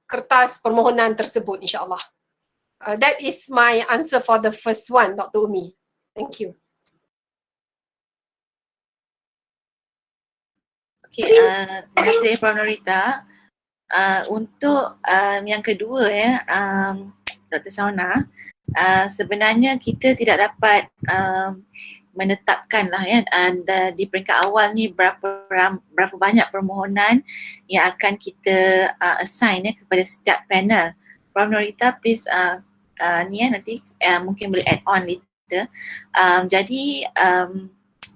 kertas permohonan tersebut, insyaAllah. That is my answer for the first one, Dr. Umi. Thank you. Okey, terima kasih Prof. Norita. Untuk yang kedua ya, Dr. Sauna, sebenarnya kita tidak dapat menetapkan lah ya di peringkat awal ni berapa banyak permohonan yang akan kita assign ya kepada setiap panel. Prof. Norita please ni ya nanti mungkin boleh add on later. Jadi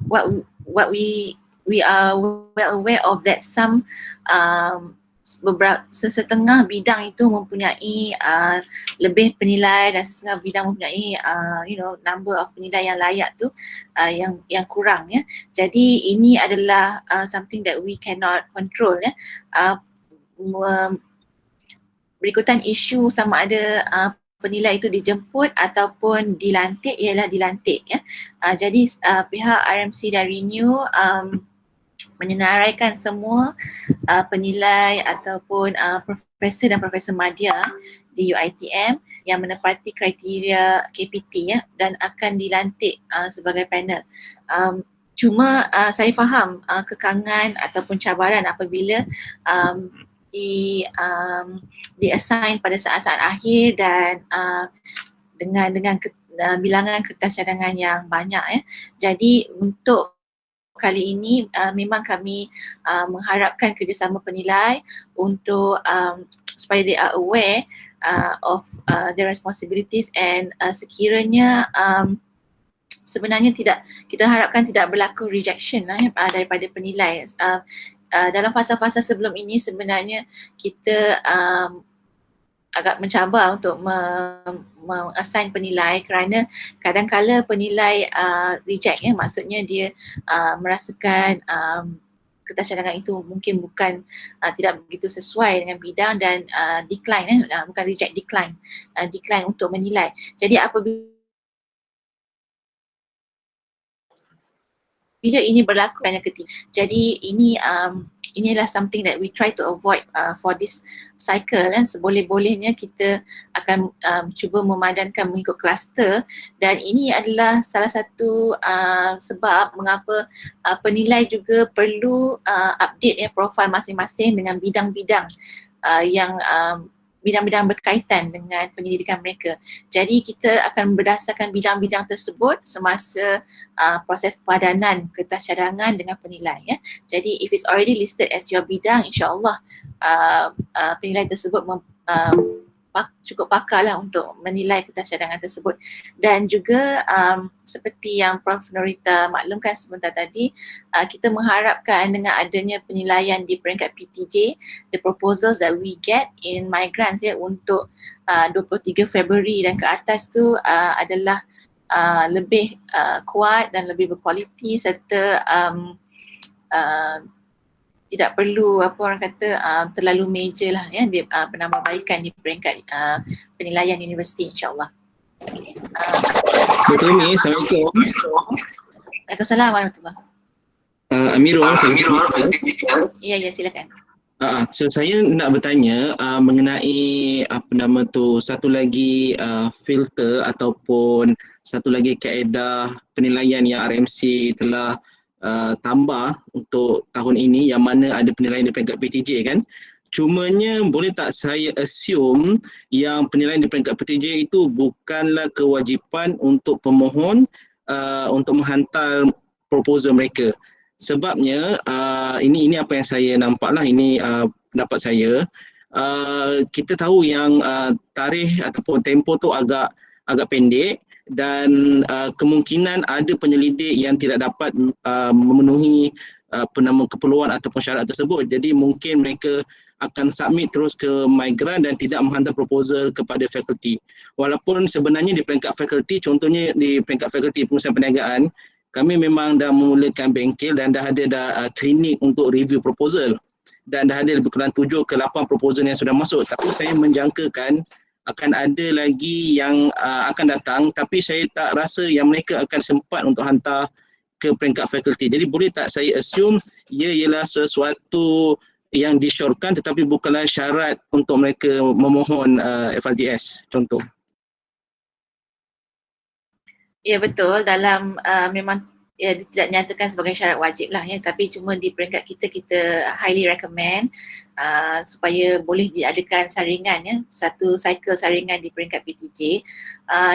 what we are well aware of that some sesetengah bidang itu mempunyai lebih penilai dan sesetengah bidang mempunyai number of penilai yang layak tu yang kurang ya. Jadi ini adalah something that we cannot control ya. Berikutan isu sama ada penilai itu dijemput ataupun dilantik ialah dilantik ya. Jadi pihak RMC dan Renew menyenaraikan semua penilai ataupun profesor dan profesor madya di UiTM yang menepati kriteria KPT ya dan akan dilantik sebagai panel. Cuma saya faham kekangan ataupun cabaran apabila di-assign pada saat-saat akhir dan dengan bilangan kertas cadangan yang banyak ya. Jadi untuk kali ini memang kami mengharapkan kerjasama penilai untuk supaya they are aware of their responsibilities and sekiranya sebenarnya kita harapkan tidak berlaku rejection daripada penilai. Dalam fasa-fasa sebelum ini sebenarnya kita agak mencabar untuk assign penilai kerana kadang-kala penilai reject ya, maksudnya dia merasakan kertas cadangan itu mungkin bukan tidak begitu sesuai dengan bidang dan decline bukan reject, decline untuk menilai. Jadi apabila ini berlaku pada ketiga. Jadi inilah something that we try to avoid for this cycle. Seboleh-bolehnya kita akan cuba memadankan mengikut kluster dan ini adalah salah satu sebab mengapa penilai juga perlu update profil masing-masing dengan bidang-bidang yang bidang-bidang berkaitan dengan penyelidikan mereka. Jadi kita akan berdasarkan bidang-bidang tersebut semasa proses padanan kertas cadangan dengan penilai ya. Jadi if it's already listed as your bidang, insya-Allah penilai tersebut cukup pakar lah untuk menilai kertas cadangan tersebut. Dan juga seperti yang Prof. Norita maklumkan sebentar tadi, kita mengharapkan dengan adanya penilaian di peringkat PTJ, the proposals that we get in migrants ya untuk 23 Februari dan ke atas tu adalah lebih kuat dan lebih berkualiti serta tidak perlu apa orang kata terlalu major lah ya dia penambahbaikan di peringkat penilaian universiti insya-Allah. Okay. Betul ni, Assalamualaikum. Waalaikumsalam warahmatullahi. Amirul. Ya silakan. So saya nak bertanya mengenai satu lagi filter ataupun satu lagi kaedah penilaian yang RMC telah tambah untuk tahun ini yang mana ada penilaian di peringkat PTJ kan. Cumanya boleh tak saya assume yang penilaian di peringkat PTJ itu bukanlah kewajipan untuk pemohon untuk menghantar proposal mereka. Sebabnya ini apa yang saya nampak lah, ini pendapat saya. Kita tahu yang tarikh ataupun tempoh tu agak pendek dan kemungkinan ada penyelidik yang tidak dapat memenuhi keperluan ataupun syarat tersebut. Jadi mungkin mereka akan submit terus ke migrant dan tidak menghantar proposal kepada fakulti. Walaupun sebenarnya di peringkat fakulti, contohnya di peringkat fakulti pengurusan perniagaan, kami memang dah memulakan bengkel dan dah ada klinik untuk review proposal dan dah ada lebih kurang 7 ke 8 proposal yang sudah masuk. Tapi saya menjangkakan akan ada lagi yang akan datang, tapi saya tak rasa yang mereka akan sempat untuk hantar ke peringkat fakulti. Jadi boleh tak saya assume ia ialah sesuatu yang disyorkan tetapi bukanlah syarat untuk mereka memohon FRDS contoh. Ya betul, dalam memang ya, dia tidak nyatakan sebagai syarat wajib lah ya, tapi cuma di peringkat kita highly recommend supaya boleh diadakan saringan ya, satu cycle saringan di peringkat PTJ.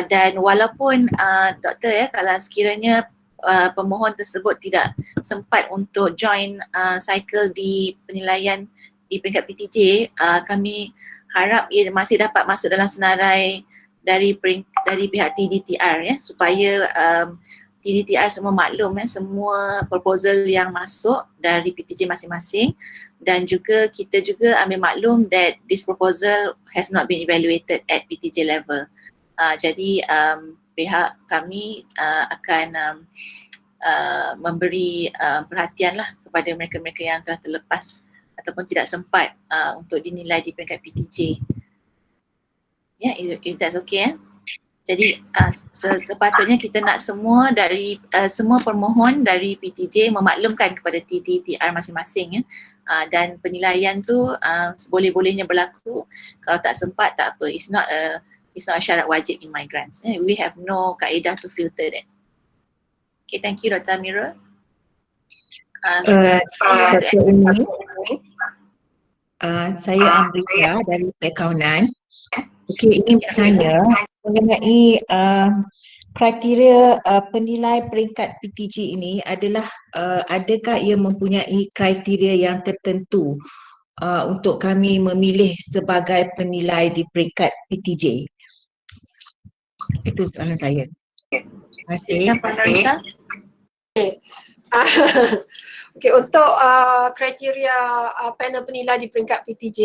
Dan walaupun doktor ya, kalau sekiranya pemohon tersebut tidak sempat untuk join cycle di penilaian di peringkat PTJ, kami harap ia masih dapat masuk dalam senarai dari pihak TDTR ya, supaya TDTR semua maklum ya, semua proposal yang masuk dari PTJ masing-masing, dan juga kita juga ambil maklum that this proposal has not been evaluated at PTJ level. Jadi pihak kami akan memberi perhatian lah kepada mereka-mereka yang telah terlepas ataupun tidak sempat untuk dinilai di peringkat PTJ. Ya, if that's okay ya. Jadi sepatutnya kita nak semua dari semua permohon dari PTJ memaklumkan kepada TDTR masing-masing ya. Dan penilaian tu seboleh-bolehnya berlaku. Kalau tak sempat tak apa. It's not a syarat wajib in my grants. We have no kaedah to filter that. Okay, thank you Dr. Amirul. Saya Amrita dari Perakaunan. Okey, ini bertanya mengenai kriteria penilai peringkat PTJ ini adalah adakah ia mempunyai kriteria yang tertentu untuk kami memilih sebagai penilai di peringkat PTJ? Itu soalan saya. Terima kasih. Okey, untuk kriteria panel penilai di peringkat PTJ,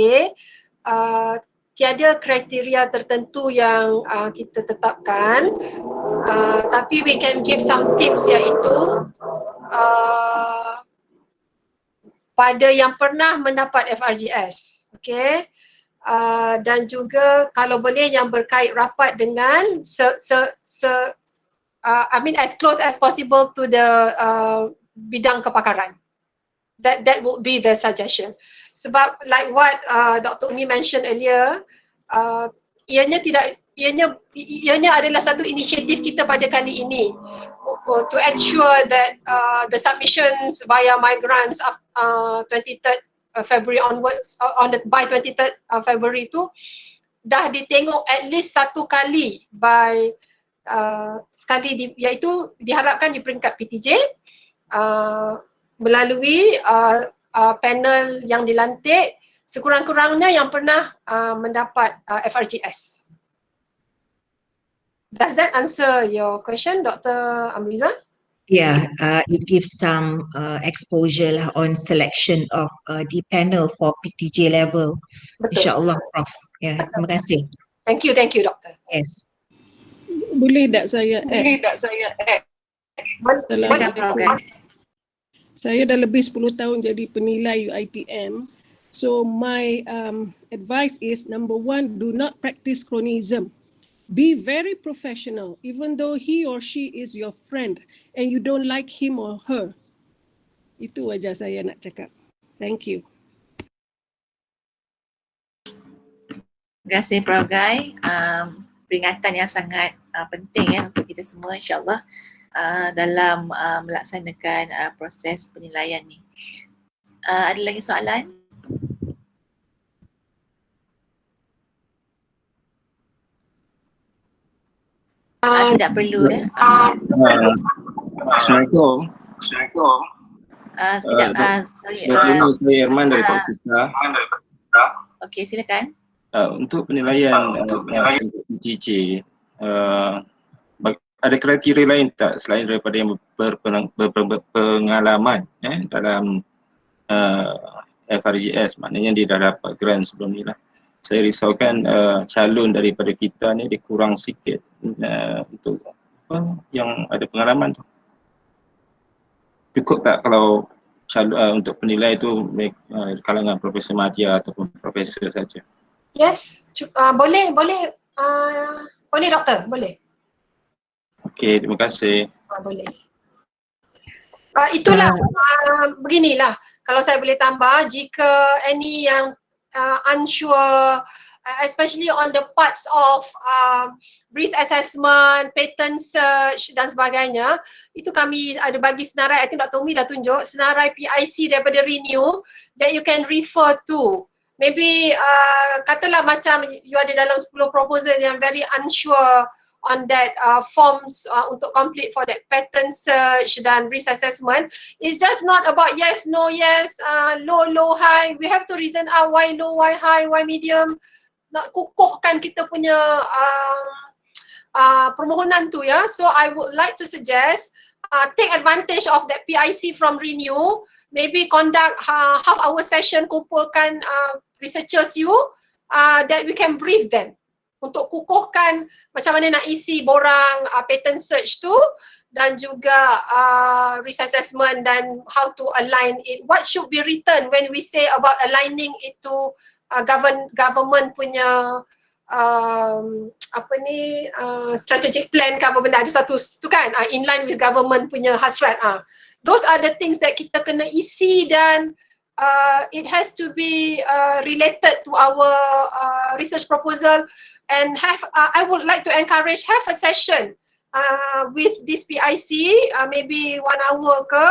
tiada kriteria tertentu yang kita tetapkan, tapi we can give some tips, iaitu pada yang pernah mendapat FRGS, okay? Dan juga kalau boleh yang berkait rapat dengan as close as possible to the bidang kepakaran. That would be the suggestion. Sebab like what Dr. Umi mentioned earlier, ianya adalah satu inisiatif kita pada kali ini to ensure that the submissions via migrants 23rd February onwards, by 23rd February tu dah ditengok at least satu kali by sekali iaitu diharapkan di peringkat PTJ melalui panel yang dilantik sekurang-kurangnya yang pernah mendapat FRGS. Does that answer your question, Dr. Amriza? Yeah, it gives some exposure lah on selection of the panel for PTJ level. Betul. InsyaAllah, Prof. Ya, terima kasih. Thank you, Doktor. Yes. Boleh tak saya add? Silakan. Saya dah lebih 10 tahun jadi penilai UiTM. So my advice is, number one, do not practice cronyism. Be very professional, even though he or she is your friend and you don't like him or her. Itu aja saya nak cakap. Thank you. Terima kasih Prof. Guy. Peringatan yang sangat penting ya untuk kita semua, insyaAllah, dalam melaksanakan proses penilaian ni. Ada lagi soalan? Tidak perlu ya. Assalamualaikum. Sekejap, sorry. Saya Irman dari Pakistan. Okey, silakan. Untuk penilaian PTJ, ada kriteria lain tak selain daripada yang berpengalaman dalam FRGS, maknanya dia dah dapat grant sebelum ni lah. Saya risaukan calon daripada kita ni dia kurang sikit untuk yang ada pengalaman tu. Cukup tak kalau untuk penilai tu kalangan Profesor Madya ataupun Profesor saja? Yes, boleh Doktor, boleh. Okey, terima kasih. Boleh. Itulah beginilah, kalau saya boleh tambah, jika any yang unsure especially on the parts of risk assessment, patent search dan sebagainya. Itu kami ada bagi senarai, I think Dr. Umi dah tunjuk, senarai PIC daripada Renew that you can refer to. Maybe katalah macam you ada dalam 10 proposal yang very unsure on that forms untuk complete for that patent search dan risk assessment. It's just not about yes, no, yes, low, low, high. We have to reason out why low, why high, why medium. Nak kukuhkan kita punya permohonan tu ya. So I would like to suggest take advantage of that PIC from Renew. Maybe conduct half-hour session, kumpulkan researchers you that we can brief them untuk kukuhkan macam mana nak isi borang patent search tu dan juga risk assessment dan how to align it. What should be written when we say about aligning it to government punya strategic plan ke apa benda, ada satu tu kan, in line with government punya hasrat. Those are the things that kita kena isi dan it has to be related to our research proposal and I would like to encourage have a session with this PIC, maybe 1 hour ke,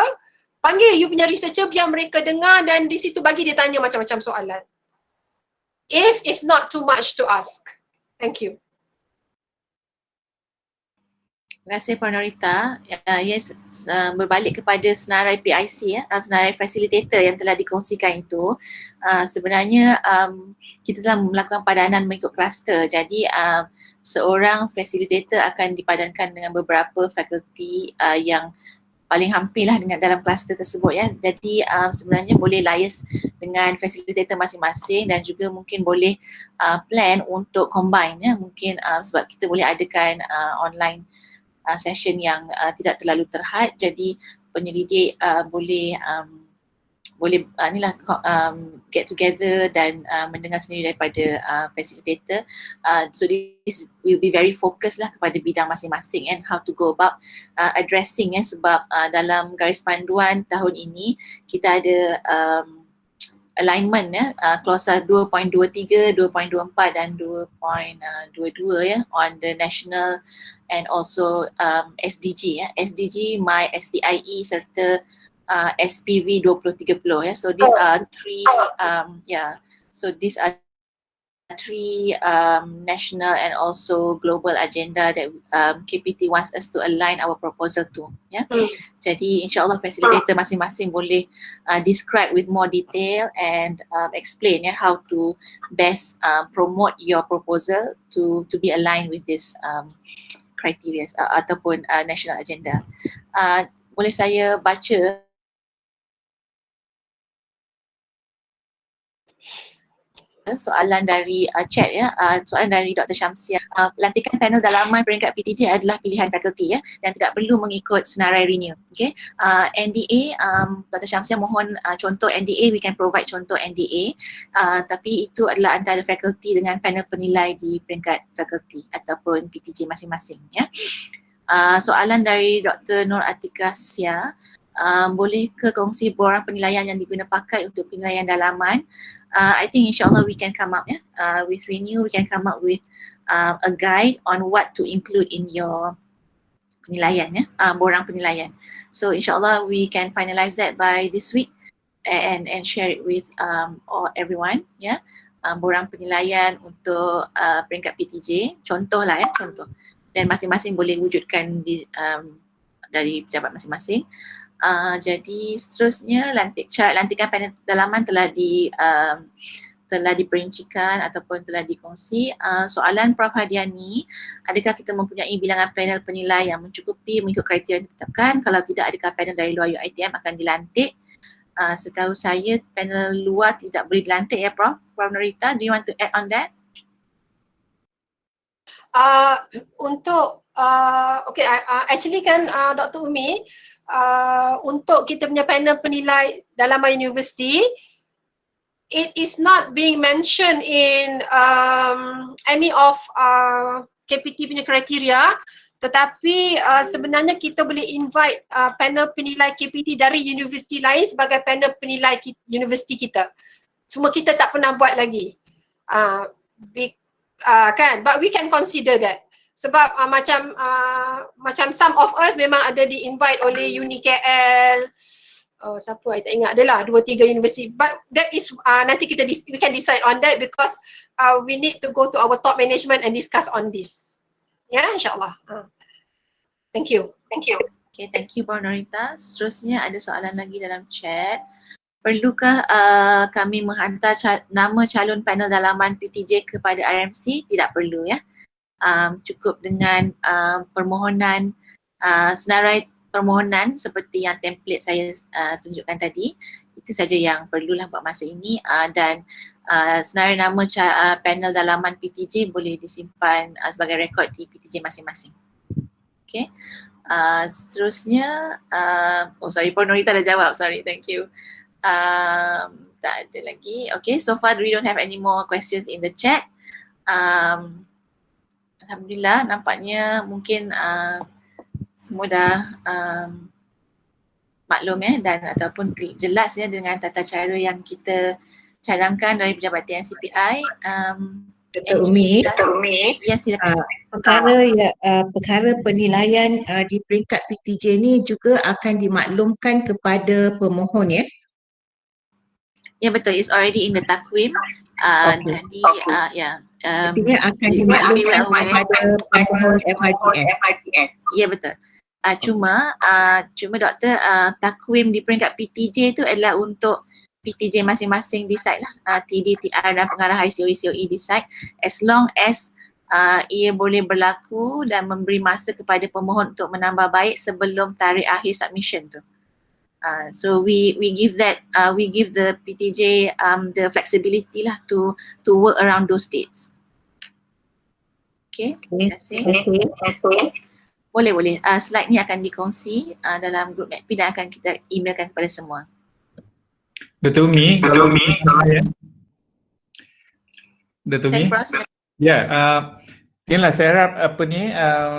panggil you punya researcher, biar mereka dengar dan di situ bagi dia tanya macam-macam soalan. If it's not too much to ask. Thank you. Terima kasih Puan Norita. Yes, berbalik kepada senarai PIC senarai facilitator yang telah dikongsikan itu, sebenarnya kita telah melakukan padanan mengikut kluster. Jadi seorang facilitator akan dipadankan dengan beberapa fakulti yang paling hampirlah dengan dalam kluster tersebut ya. Jadi sebenarnya boleh liaise dengan facilitator masing-masing dan juga mungkin boleh plan untuk combine ya. Mungkin sebab kita boleh adakan online session yang tidak terlalu terhad, jadi penyelidik boleh get together dan mendengar sendiri daripada facilitator. So this will be very focused lah kepada bidang masing-masing and how to go about addressing sebab dalam garis panduan tahun ini kita ada alignment klausa 2.23, 2.24 dan 2.22 on the national and also SDG SDG, My STIE serta SPV 2030 So these are three so these are three national and also global agenda that KPT wants us to align our proposal to Jadi insyaAllah facilitator masing-masing boleh describe with more detail and explain how to best promote your proposal to be aligned with this criteria ataupun national agenda. Boleh saya baca soalan dari chat soalan dari Dr. Syamsia. Lantikan panel dalaman peringkat PTJ adalah pilihan fakulti dan tidak perlu mengikut senarai Renew. NDA, Dr. Syamsia mohon contoh NDA, we can provide contoh NDA, tapi itu adalah antara fakulti dengan panel penilai di peringkat fakulti ataupun PTJ masing-masing Soalan dari Dr. Nur Atika Sia, boleh ke kongsi borang penilaian yang diguna pakai untuk penilaian dalaman? I think insyaAllah we can come up with Renew, we can come up with a guide on what to include in your penilaian borang penilaian. So insyaAllah we can finalize that by this week and share it with everyone borang penilaian untuk peringkat PTJ, contoh contoh, dan masing-masing boleh wujudkan dari pejabat masing-masing. Jadi seterusnya syarat lantikan panel dalaman telah diperincikan ataupun telah dikongsi. Soalan Prof. Hadiani, adakah kita mempunyai bilangan panel penilai yang mencukupi mengikut kriteria yang ditetapkan? Kalau tidak, adakah panel dari luar UiTM akan dilantik? Setahu saya panel luar tidak boleh dilantik Prof. Prof. Norita, do you want to add on that? Actually kan Dr. Umi, untuk kita punya panel penilai dalaman universiti, it is not being mentioned in any of KPT punya kriteria, tetapi sebenarnya kita boleh invite panel penilai KPT dari universiti lain sebagai panel penilai universiti kita. Cuma kita tak pernah buat lagi. kan, but we can consider that. Sebab macam some of us memang ada di invite oleh UniKL, siapa I tak ingat, adalah 2-3 universiti, but that is nanti we can decide on that because we need to go to our top management and discuss on this. Ya, insyaAllah. Thank you. Okay, thank you Puan Norita. Seterusnya ada soalan lagi dalam chat. Perlukah kami menghantar nama calon panel dalaman PTJ kepada RMC? Tidak perlu ya. Cukup dengan permohonan, senarai permohonan seperti yang template saya tunjukkan tadi. Itu saja yang perlulah buat masa ini, dan senarai nama panel dalaman PTJ boleh disimpan sebagai rekod di PTJ masing-masing. Okay. Seterusnya, Puan Norita dah jawab, sorry, thank you. Tak ada lagi. Okay, so far we don't have any more questions in the chat. Alhamdulillah, nampaknya mungkin semua dah maklum ya, dan ataupun jelas ya dengan tata cara yang kita cadangkan dari pejabat TNCPI. Dr. Umi, Ya, silakan. Perkara penilaian di peringkat PTJ ni juga akan dimaklumkan kepada pemohon ya? Ya betul, it's already in the takwim. Jadi artinya akan dimaklumkan kepada pemohon FITS. Ya betul. Cuma doktor, takwim di peringkat PTJ tu adalah untuk PTJ masing-masing decide lah, TD, TR dan pengarah ICOE, COE decide, as long as ia boleh berlaku dan memberi masa kepada pemohon untuk menambah baik sebelum tarikh akhir submission tu. So we give that, we give the PTJ the flexibility lah to work around those dates. Okay, terima kasih. Boleh. Slide ni akan dikongsi dalam group MACP dan akan kita emailkan kepada semua. Dr. Umi, ya, inilah saya harap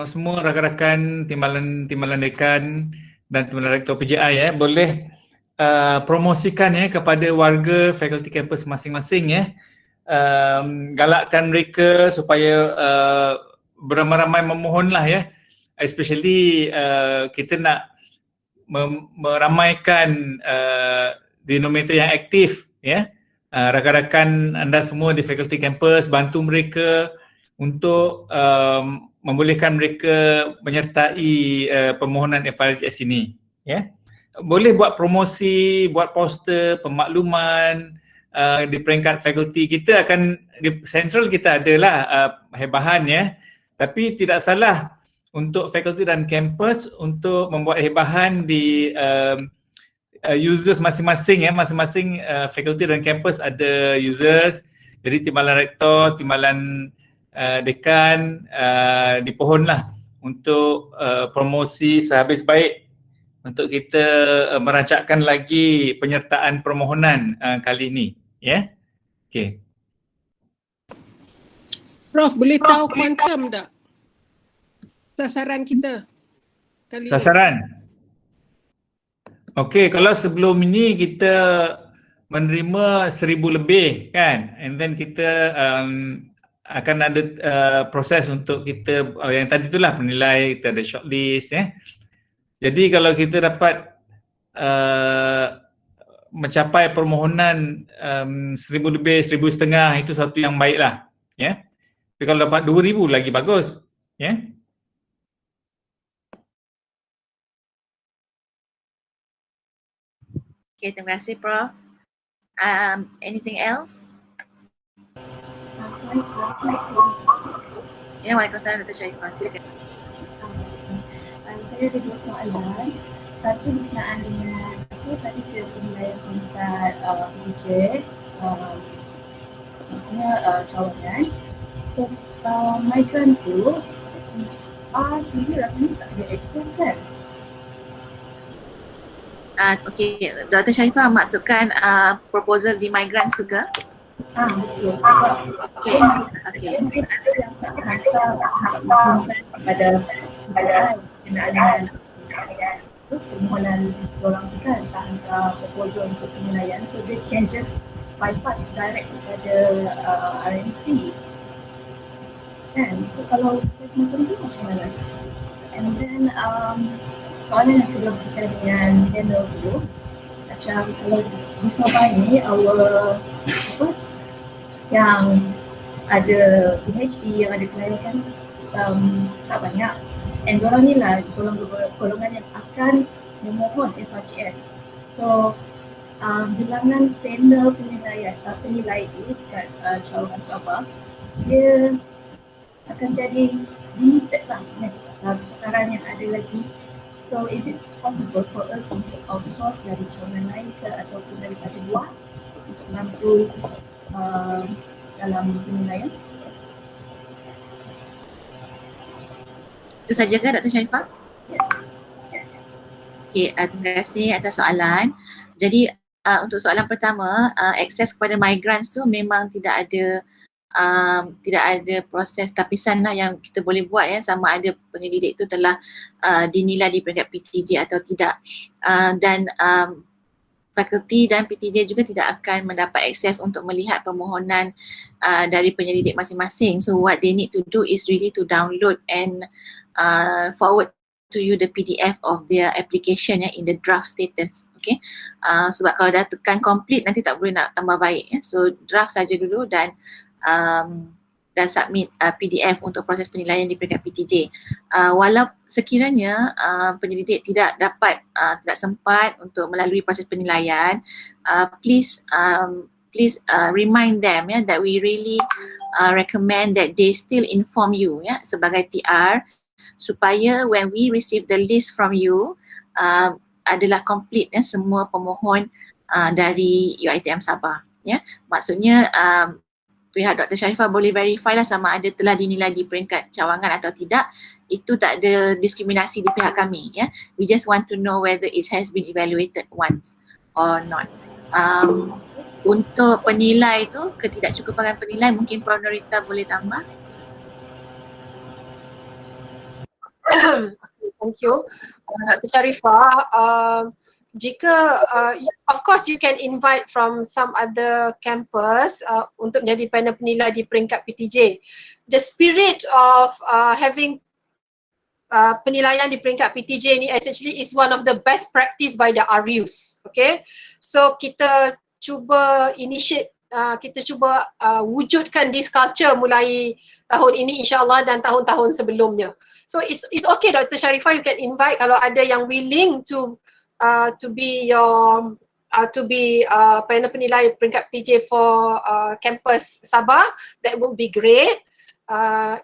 semua rakan-rakan timbalan dekan dan timbalan rektor PJI boleh promosikan kepada warga fakulti kampus masing-masing galakkan mereka supaya beramai-ramai memohonlah especially kita nak meramaikan denominator yang aktif rakan-rakan anda semua di fakulti kampus, bantu mereka untuk membolehkan mereka menyertai permohonan FITS ini boleh buat promosi, buat poster, pemakluman di peringkat fakulti. Kita akan di central kita adalah hebahan tapi tidak salah untuk fakulti dan kampus untuk membuat hebahan di users masing-masing masing-masing fakulti dan kampus ada users. Jadi timbalan rektor, timbalan dekan dipohonlah untuk promosi sehabis baik untuk kita merancangkan lagi penyertaan permohonan kali ini Okay. Prof, boleh tahu kuantum tak sasaran kita kali ini? Sasaran? Okey, kalau sebelum ini kita menerima 1,000 lebih kan, and then kita akan ada proses untuk kita yang tadi itulah penilai, kita ada shortlist Jadi kalau kita dapat mencapai permohonan 1,000 lebih, 1,500 itu satu yang baiklah Tapi kalau dapat 2,000 lagi bagus Okay, terima kasih Prof. Anything else? Ya, Waalaikumsalam Dr. Sharifah, silakan. Saya ada 2 soalan. Satu berkenaan dengan tadi penilaian tingkat projek, maksudnya cawangan. So migrant tu ini rasanya tak ada akses kan? Okay, Dr. Sharifah maksudkan proposal di migrants tu ke? Betul. Okay. Mungkin ada yang tak hantar pada kenaan permohonan orang tu kan, tak hantar proposal untuk penilaian, so they can just bypass direct kepada RMC. Kan? So kalau kes macam tu macam mana? And then soalan yang kedua berkaitan dengan panel tu, macam kalau di Sabah ni yang ada PhD, yang ada kelayakan tak banyak, and diorang ni lah golongan yang akan memohon FRCS. So bilangan panel penilai itu kat cawangan Sabah, dia akan jadi limited lah perkara yang ada lagi. So is it possible for us untuk outsource dari cawangan lain ke ataupun daripada luar untuk bantu dalam penilaian? Itu saja ke Dr. Sharifah? Okay, terima kasih atas soalan. Jadi untuk soalan pertama, akses kepada migrants tu memang tidak ada proses tapisan lah yang kita boleh buat ya, sama ada penyelidik tu telah dinilai di peringkat PTJ atau tidak. Dan fakulti dan PTJ juga tidak akan mendapat akses untuk melihat permohonan dari penyelidik masing-masing. So what they need to do is really to download and forward to you the PDF of their application in the draft status. Okay, sebab kalau dah tekan complete nanti tak boleh nak tambah baik ya. So draft saja dulu dan submit PDF untuk proses penilaian di peringkat PTJ. Walau sekiranya penyelidik tidak sempat untuk melalui proses penilaian, please remind them that we really recommend that they still inform you sebagai TR, supaya when we receive the list from you adalah complete semua pemohon dari UiTM Sabah. Maksudnya pihak Dr. Sharifah boleh verify lah sama ada telah dinilai di peringkat cawangan atau tidak. Itu tak ada diskriminasi di pihak kami. We just want to know whether it has been evaluated once or not. Untuk penilai tu, ketidakcukupan penilai, mungkin Prof. Norita boleh tambah. Thank you. Dr. Sharifah, jika of course you can invite from some other campus untuk menjadi panel penilai di peringkat PTJ. The spirit of having penilaian di peringkat PTJ ni actually is one of the best practice by the RUs. Okay, so kita cuba initiate, kita cuba wujudkan this culture mulai tahun ini insyaAllah dan tahun-tahun sebelumnya. So it's okay Dr. Sharifah, you can invite kalau ada yang willing to be your panel penilai peringkat PJ for campus Sabah. That will be great.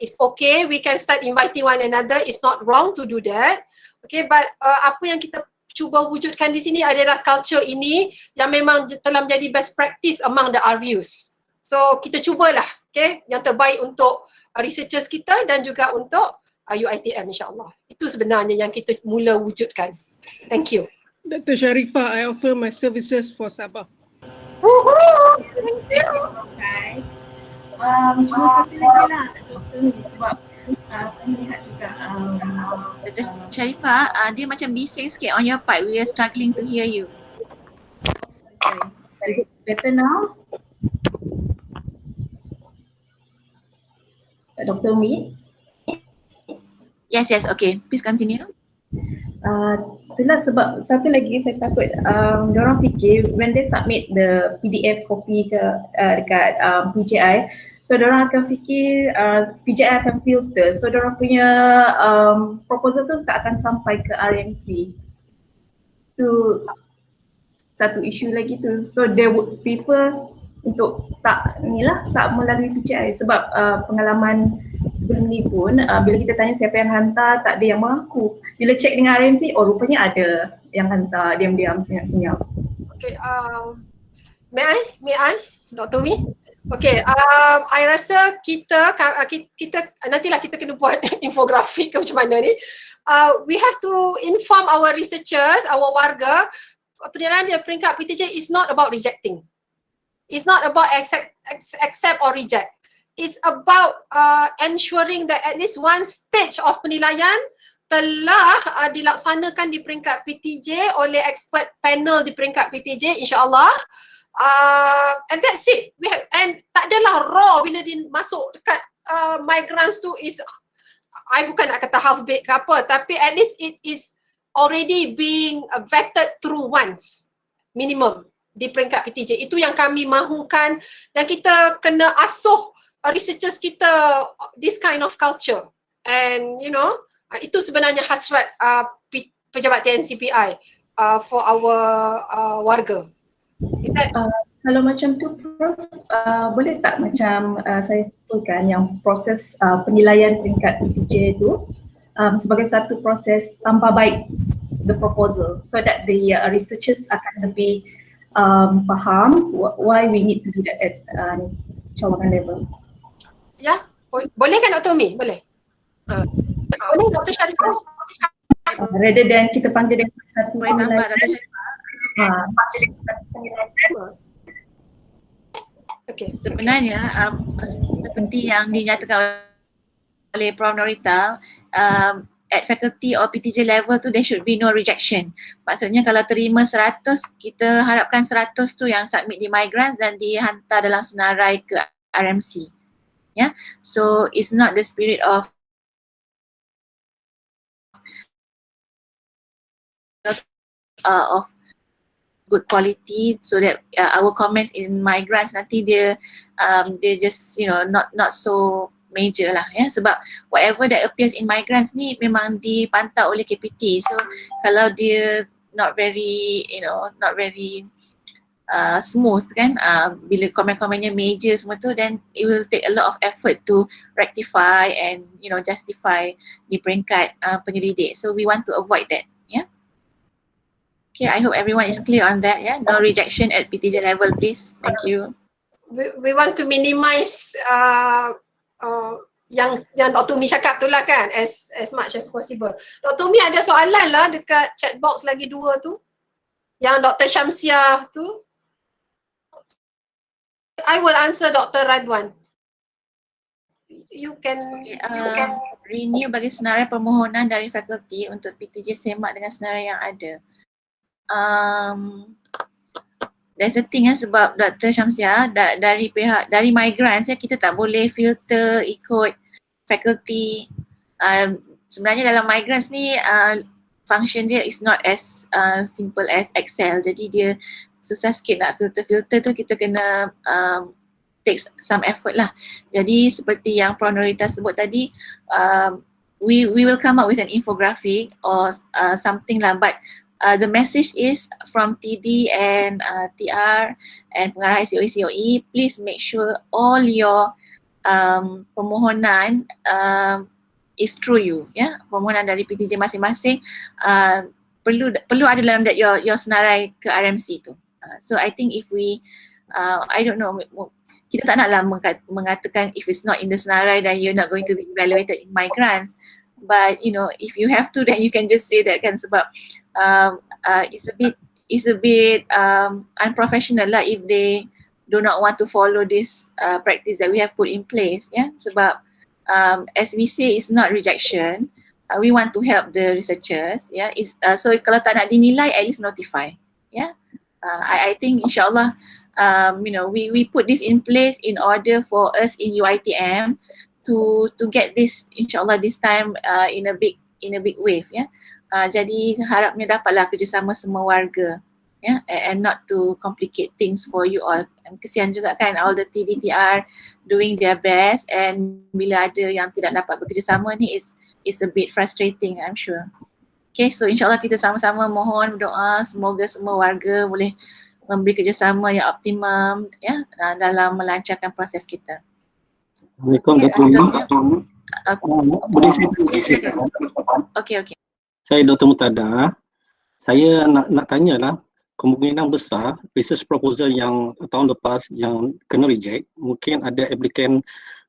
It's okay, we can start inviting one another. It's not wrong to do that. Okay, but apa yang kita cuba wujudkan di sini adalah culture ini yang memang telah menjadi best practice among the RUs. So kita cubalah, okay, yang terbaik untuk researchers kita dan juga untuk UiTM insyaAllah. Itu sebenarnya yang kita mula wujudkan. Thank you. Dr. Sharifah, I offer my services for Sabah. Thank you. Okay. Cuma satu lagi lah doktor ni sebab saya melihat juga Dr. Sharifah, dia macam bising sikit on your part. We are struggling to hear you. Is it better now? Dr. Umi? Yes, okay. Please continue. Itulah sebab satu lagi saya takut diorang fikir when they submit the PDF copy ke dekat PJI, so diorang akan fikir PJI akan filter, so diorang punya proposal tu tak akan sampai ke RMC. Tu satu isu lagi tu, so they would prefer untuk tak melalui PJI sebab pengalaman sebelum ni pun bila kita tanya siapa yang hantar, tak ada yang mengaku. Bila check dengan RMC, oh rupanya ada yang hantar, diam-diam, senyap-senyap. Okay, may I, Dr. Mi? Okay, I rasa kita nantilah kita kena buat infografik ke macam mana ni. We have to inform our researchers, our warga, penilaian di peringkat PTJ is not about rejecting. It's not about accept or reject. It's about ensuring that at least one stage of penilaian telah dilaksanakan di peringkat PTJ oleh expert panel di peringkat PTJ insyaAllah. And that's it. And tak adalah raw bila dia masuk dekat migrants tu is, I bukan nak kata half baked ke apa, tapi at least it is already being vetted through once minimum di peringkat PTJ. Itu yang kami mahukan, dan kita kena asuh researchers kita this kind of culture. And you know, itu sebenarnya hasrat pejabat TNCPI for our warga. Is that kalau macam tu Prof, boleh tak macam saya simpulkan yang proses penilaian peringkat PTJ itu sebagai satu proses tambah baik the proposal, so that the researchers akan lebih faham why we need to do that at cawangan level. Ya, boleh kan Dr. Umi? Boleh. Boleh Dr. Sharifah? Rather than kita panggil dia satu Boleh tambah Dr. Sharifah. Okay. Sebenarnya seperti yang dinyatakan oleh Prof. Norita, at faculty or PTJ level tu there should be no rejection. Maksudnya kalau terima 100, kita harapkan 100 tu yang submit di migrants dan dihantar dalam senarai ke RMC. Yeah, so it's not the spirit of good quality, so that our comments in migrants nanti dia just not so major lah ya, sebab whatever that appears in migrants ni memang dipantau oleh KPT. So kalau dia not very smooth kan, bila komen-komennya major semua tu, then it will take a lot of effort to rectify and justify di peringkat penyelidik. So we want to avoid that. Okay, I hope everyone is clear on that. Yeah, no rejection at PTJ level, please. Thank you. We want to minimize yang Dr. Umi cakap tu lah kan, as much as possible. Dr. Umi ada soalan lah dekat chat box lagi 2 tu, yang Dr. Syamsiah tu. I will answer Dr. Radwan. You can renew bagi senarai permohonan dari fakulti untuk PTJ semak dengan senarai yang ada. There's a thing sebab Dr. Syamsiah dari migrants kita tak boleh filter ikut faculty. Sebenarnya dalam migrants ni function dia is not as simple as Excel, jadi dia susah sikit nak filter tu, kita kena take some effort lah. Jadi seperti yang Prof. Norita sebut tadi, we will come up with an infographic or something lah, but the message is from TD and TR and pengarah SCOE, please make sure all your permohonan is through you, ya. Permohonan dari PTJ masing-masing perlu ada dalam that your senarai ke RMC tu. So I think if we I don't know, kita tak naklah mengatakan if it's not in the senarai then you're not going to be evaluated in migrants, but if you have to, then you can just say that kan, sebab it's a bit unprofessional lah if they do not want to follow this practice that we have put in place, ya. Sebab as we say, it's not rejection. We want to help the researchers, ya. So kalau tak nak dinilai, at least notify, ya. I think insyaAllah we put this in place in order for us in UiTM to get this insyaAllah this time in a big wave, ya. Jadi harapnya dapatlah kerjasama semua warga, ya, and not to complicate things for you all. Kesian juga kan all the TDTR doing their best, and bila ada yang tidak dapat bekerjasama ni is a bit frustrating, I'm sure. Okay, so insyaAllah kita sama-sama mohon berdoa semoga semua warga boleh memberi kerjasama yang optimum, ya, dalam melancarkan proses kita. Assalamualaikum. Boleh saya Okay. Saya Dr. Murtada. Saya nak tanyalah, kemungkinan besar research proposal yang tahun lepas yang kena reject, mungkin ada applicant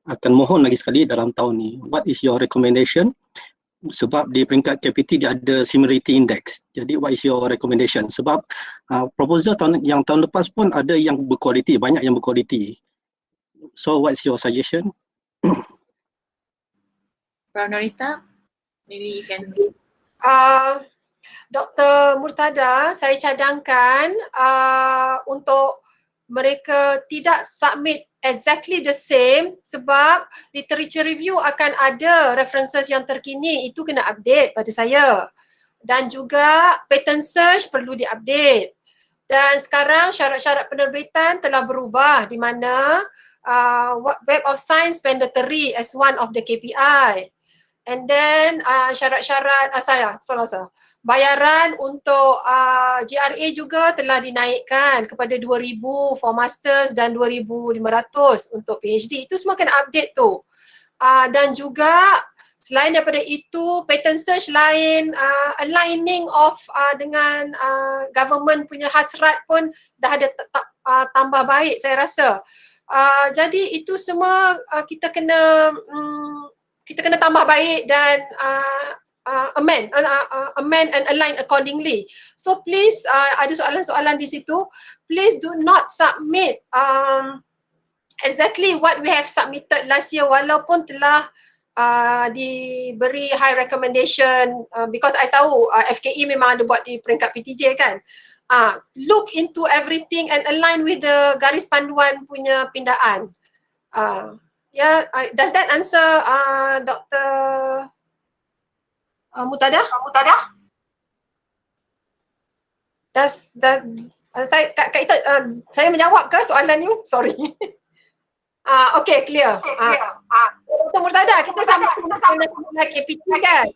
akan mohon lagi sekali dalam tahun ni. What is your recommendation? Sebab di peringkat KPT dia ada similarity index. Jadi what is your recommendation? Sebab proposal yang tahun lepas pun ada yang berkualiti, banyak yang berkualiti. So what's your suggestion? Prof. Norita, maybe you can. Dr. Murtada, saya cadangkan untuk mereka tidak submit exactly the same sebab literature review akan ada references yang terkini, itu kena update pada saya. Dan juga patent search perlu diupdate. Dan sekarang syarat-syarat penerbitan telah berubah di mana Web of Science mandatory as one of the KPI. And then syarat-syarat bayaran untuk GRA juga telah dinaikkan kepada 2,000 for masters dan 2,500 untuk PhD. Itu semua kena update tu. Dan juga selain daripada itu, patent search lain, aligning of dengan government punya hasrat pun dah ada tambah baik saya rasa. Jadi itu semua kita kena tambah baik dan amend and align accordingly. So please, ada soalan-soalan di situ, please do not submit exactly what we have submitted last year walaupun telah diberi high recommendation, because I tahu FKE memang ada buat di peringkat PTJ kan. Look into everything and align with the garis panduan punya pindaan. Does that answer Dr. Mutada? Saya menjawab ke soalan you? Sorry. Okay, clear. Dr. Murtada, kita sama KPT kan?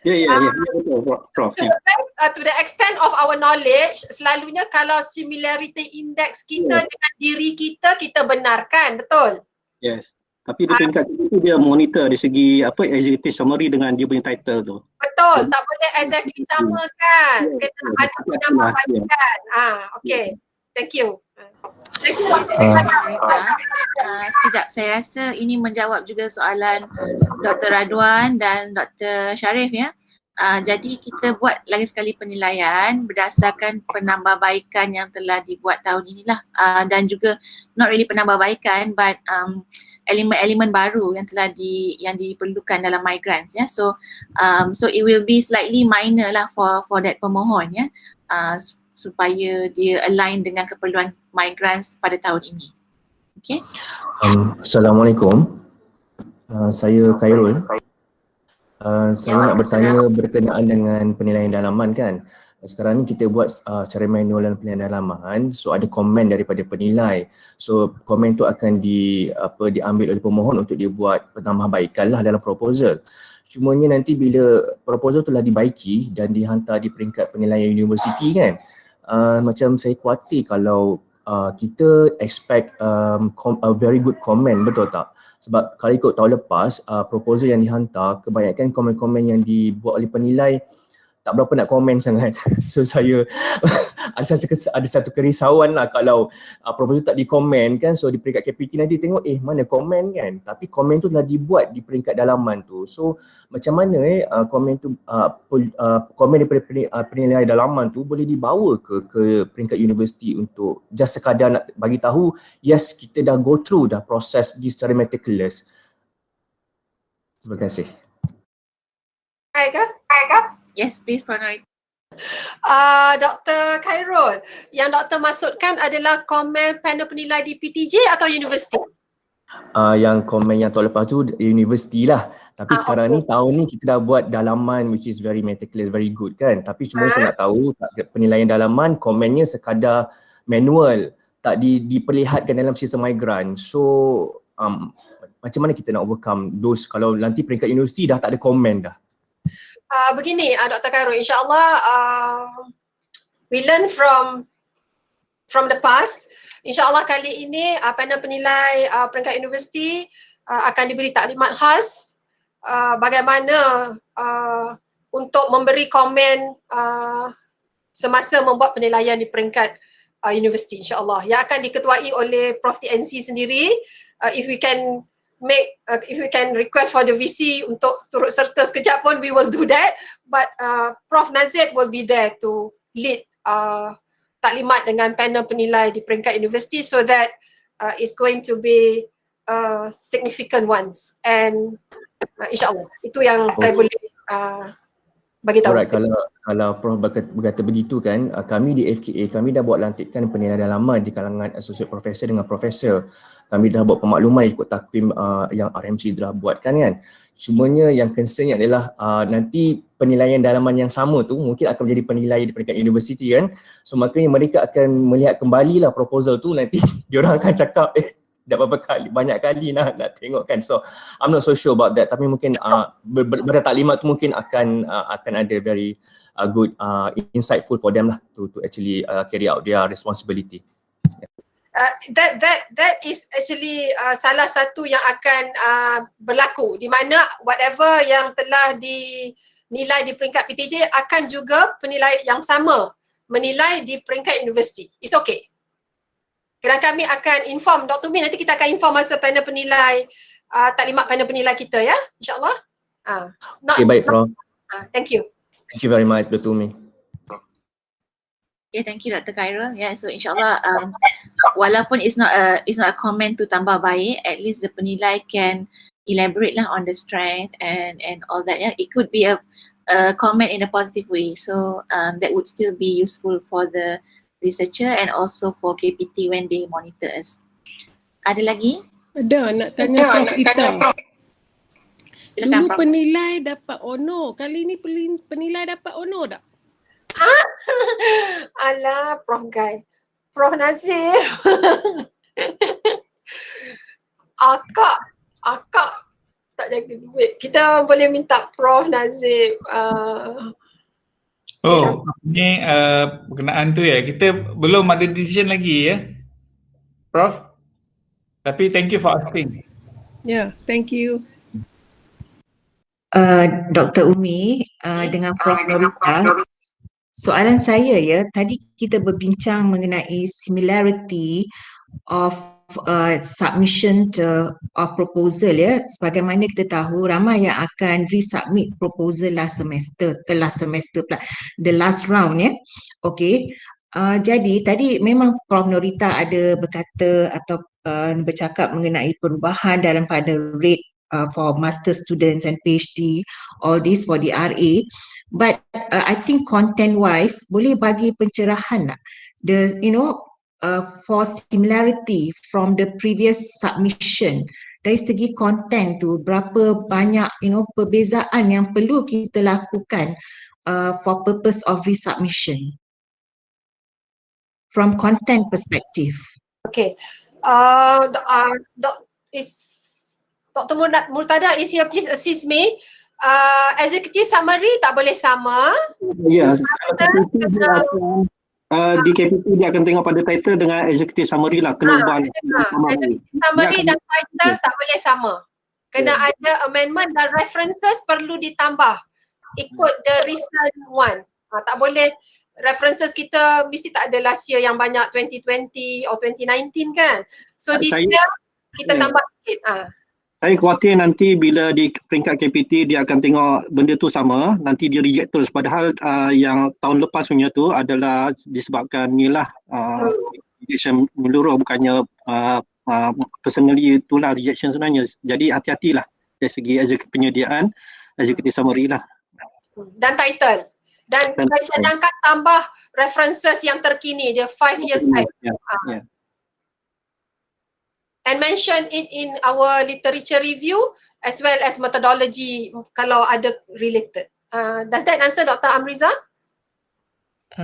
Ya, betul, Prof. To the extent of our knowledge, selalunya kalau similarity index kita dengan diri kita benarkan, betul? Yes. Tapi di peringkat itu dia monitor dari segi executive summary dengan dia punya title tu. Betul, tak boleh exactly sama kan? Kena ada penambahbaikan. Okay. Thank you. Sekejap, saya rasa ini menjawab juga soalan Dr. Radwan dan Dr. Sharif ya. Jadi kita buat lagi sekali penilaian berdasarkan penambahbaikan yang telah dibuat tahun inilah, dan juga not really penambahbaikan but elemen-elemen baru yang telah yang diperlukan dalam migrants ya. So it will be slightly minor lah for that pemohon ya, supaya dia align dengan keperluan migrants pada tahun ini. Okay. Assalamualaikum. Saya Khairul. Saya nak bertanya berkenaan dengan penilaian dalaman kan. Sekarang ni kita buat secara manual dan penilaian dalaman, so ada komen daripada penilai. So komen tu akan diambil oleh pemohon untuk dia buat penambahbaikan lah dalam proposal. Cumanya nanti bila proposal telah dibaiki dan dihantar di peringkat penilaian universiti kan, macam saya khawatir kalau kita expect a very good comment, betul tak? Sebab kalau ikut tahun lepas, proposal yang dihantar, kebanyakan komen-komen yang dibuat oleh penilai tak berapa nak komen sangat. So saya ada satu kerisauan lah kalau proposal tak dikomen kan, so di peringkat KPT nanti tengok mana komen kan, tapi komen tu telah dibuat di peringkat dalaman tu. So macam mana komen tu, komen daripada penilai dalaman tu boleh dibawa ke peringkat universiti untuk just sekadar nak bagi tahu yes kita dah go through dah proses ni secara meticulous. Terima kasih. Aika? Yes, please, Puan Norita. Dr. Khairul, yang doktor maksudkan adalah komen panel penilai di PTJ atau universiti? Yang komen yang tahun lepas tu universiti lah. Tapi sekarang ni tahun ni kita dah buat dalaman which is very meticulous, very good kan. Tapi cuma saya nak tahu penilaian dalaman komennya sekadar manual, tak diperlihatkan dalam sistem migrant. So macam mana kita nak overcome those kalau nanti peringkat universiti dah tak ada komen dah? Begini Dr. Khairul, insyaAllah we learn from the past. InsyaAllah kali ini panel penilai peringkat universiti akan diberi taklimat khas bagaimana untuk memberi komen semasa membuat penilaian di peringkat universiti, insyaAllah, yang akan diketuai oleh Prof TNC sendiri. If we can request for the VC untuk turut serta sekejap pun, we will do that. But Prof Nazib will be there to lead taklimat dengan panel penilai di peringkat universiti, so that it's going to be significant ones. And insyaAllah itu yang saya boleh Bagi tahu. Alright, kalau Prof berkata begitu kan, kami di FKA kami dah buat lantikan penilaian dalaman di kalangan associate professor dengan profesor. Kami dah buat pemakluman ikut takvim yang RMC telah buatkan kan. Cumanya yang concernnya adalah nanti penilaian dalaman yang sama tu mungkin akan menjadi penilaian di peringkat universiti kan. So makanya mereka akan melihat kembali lah proposal tu, nanti diorang akan cakap dah berapa kali, banyak kali nak tengok kan. So I'm not so sure about that, tapi mungkin berdasarkan taklimat tu mungkin akan ada very good insightful for them lah to actually carry out their responsibility. That is actually salah satu yang akan berlaku, di mana whatever yang telah dinilai di peringkat PTJ akan juga penilaian yang sama menilai di peringkat universiti. It's okay. Kerana kami akan inform Dr. Mi, nanti kita akan inform masa panel penilai, taklimat panel penilai kita ya, insyaAllah. Okay, baik Prof. Thank you. Thank you very much Dr. Umi. Okay, thank you Dr. Khairul. Yeah, so insyaAllah walaupun it's not a comment to tambah baik, at least the penilai can elaborate lah on the strength and all that. Yeah, it could be a comment in a positive way. So that would still be useful for the researcher and also for KPT when they monitor us. Ada lagi? Ada, nak tanya Prof Ita. Silakan, Dulu Prof. penilai dapat honor, kali ni penilai dapat honor tak? Alah, Prof Guy. Prof Nazir. Akak tak jaga duit. Kita boleh minta Prof Nazir. Ni berkenaan tu ya, kita belum ada decision lagi ya, Prof. Tapi thank you for asking. Yeah, thank you. Dr. Umi dengan Prof Norita, soalan saya ya, tadi kita berbincang mengenai similarity of submission of proposal ya. Sebagaimana kita tahu, ramai yang akan resubmit proposal last semester pula, the last round ya. Okay. Jadi tadi memang Prof Norita ada berkata atau bercakap mengenai perubahan dalam pada rate for master students and PhD, all this for the RA. But I think content wise boleh bagi pencerahan tak? For similarity from the previous submission, dari segi content tu berapa banyak perbezaan yang perlu kita lakukan for purpose of resubmission from content perspective. Okay. Dr. Murtada is here, please assist me. Executive summary tak boleh sama. Ya, di KPT dia akan tengok pada title dengan executive summary lah, keluaran. Executive summary dan title tak boleh sama. Kena ada amendment dan references perlu ditambah ikut the recent one. Tak boleh references kita mesti tak ada last year yang banyak 2020 or 2019 kan. So this year kita tambah sikit. Saya khawatir nanti bila di peringkat KPT dia akan tengok benda tu sama, nanti dia reject terus. Padahal yang tahun lepas punya tu adalah disebabkan ni lah rejection menyeluruh, bukannya personally itulah rejection sebenarnya. Jadi hati-hatilah dari segi penyediaan executive summary lah. Dan title. Dan saya cadangkan tambah references yang terkini, dia 5 years back. And mention it in our literature review as well as methodology kalau ada related. Does that answer Dr. Amriza?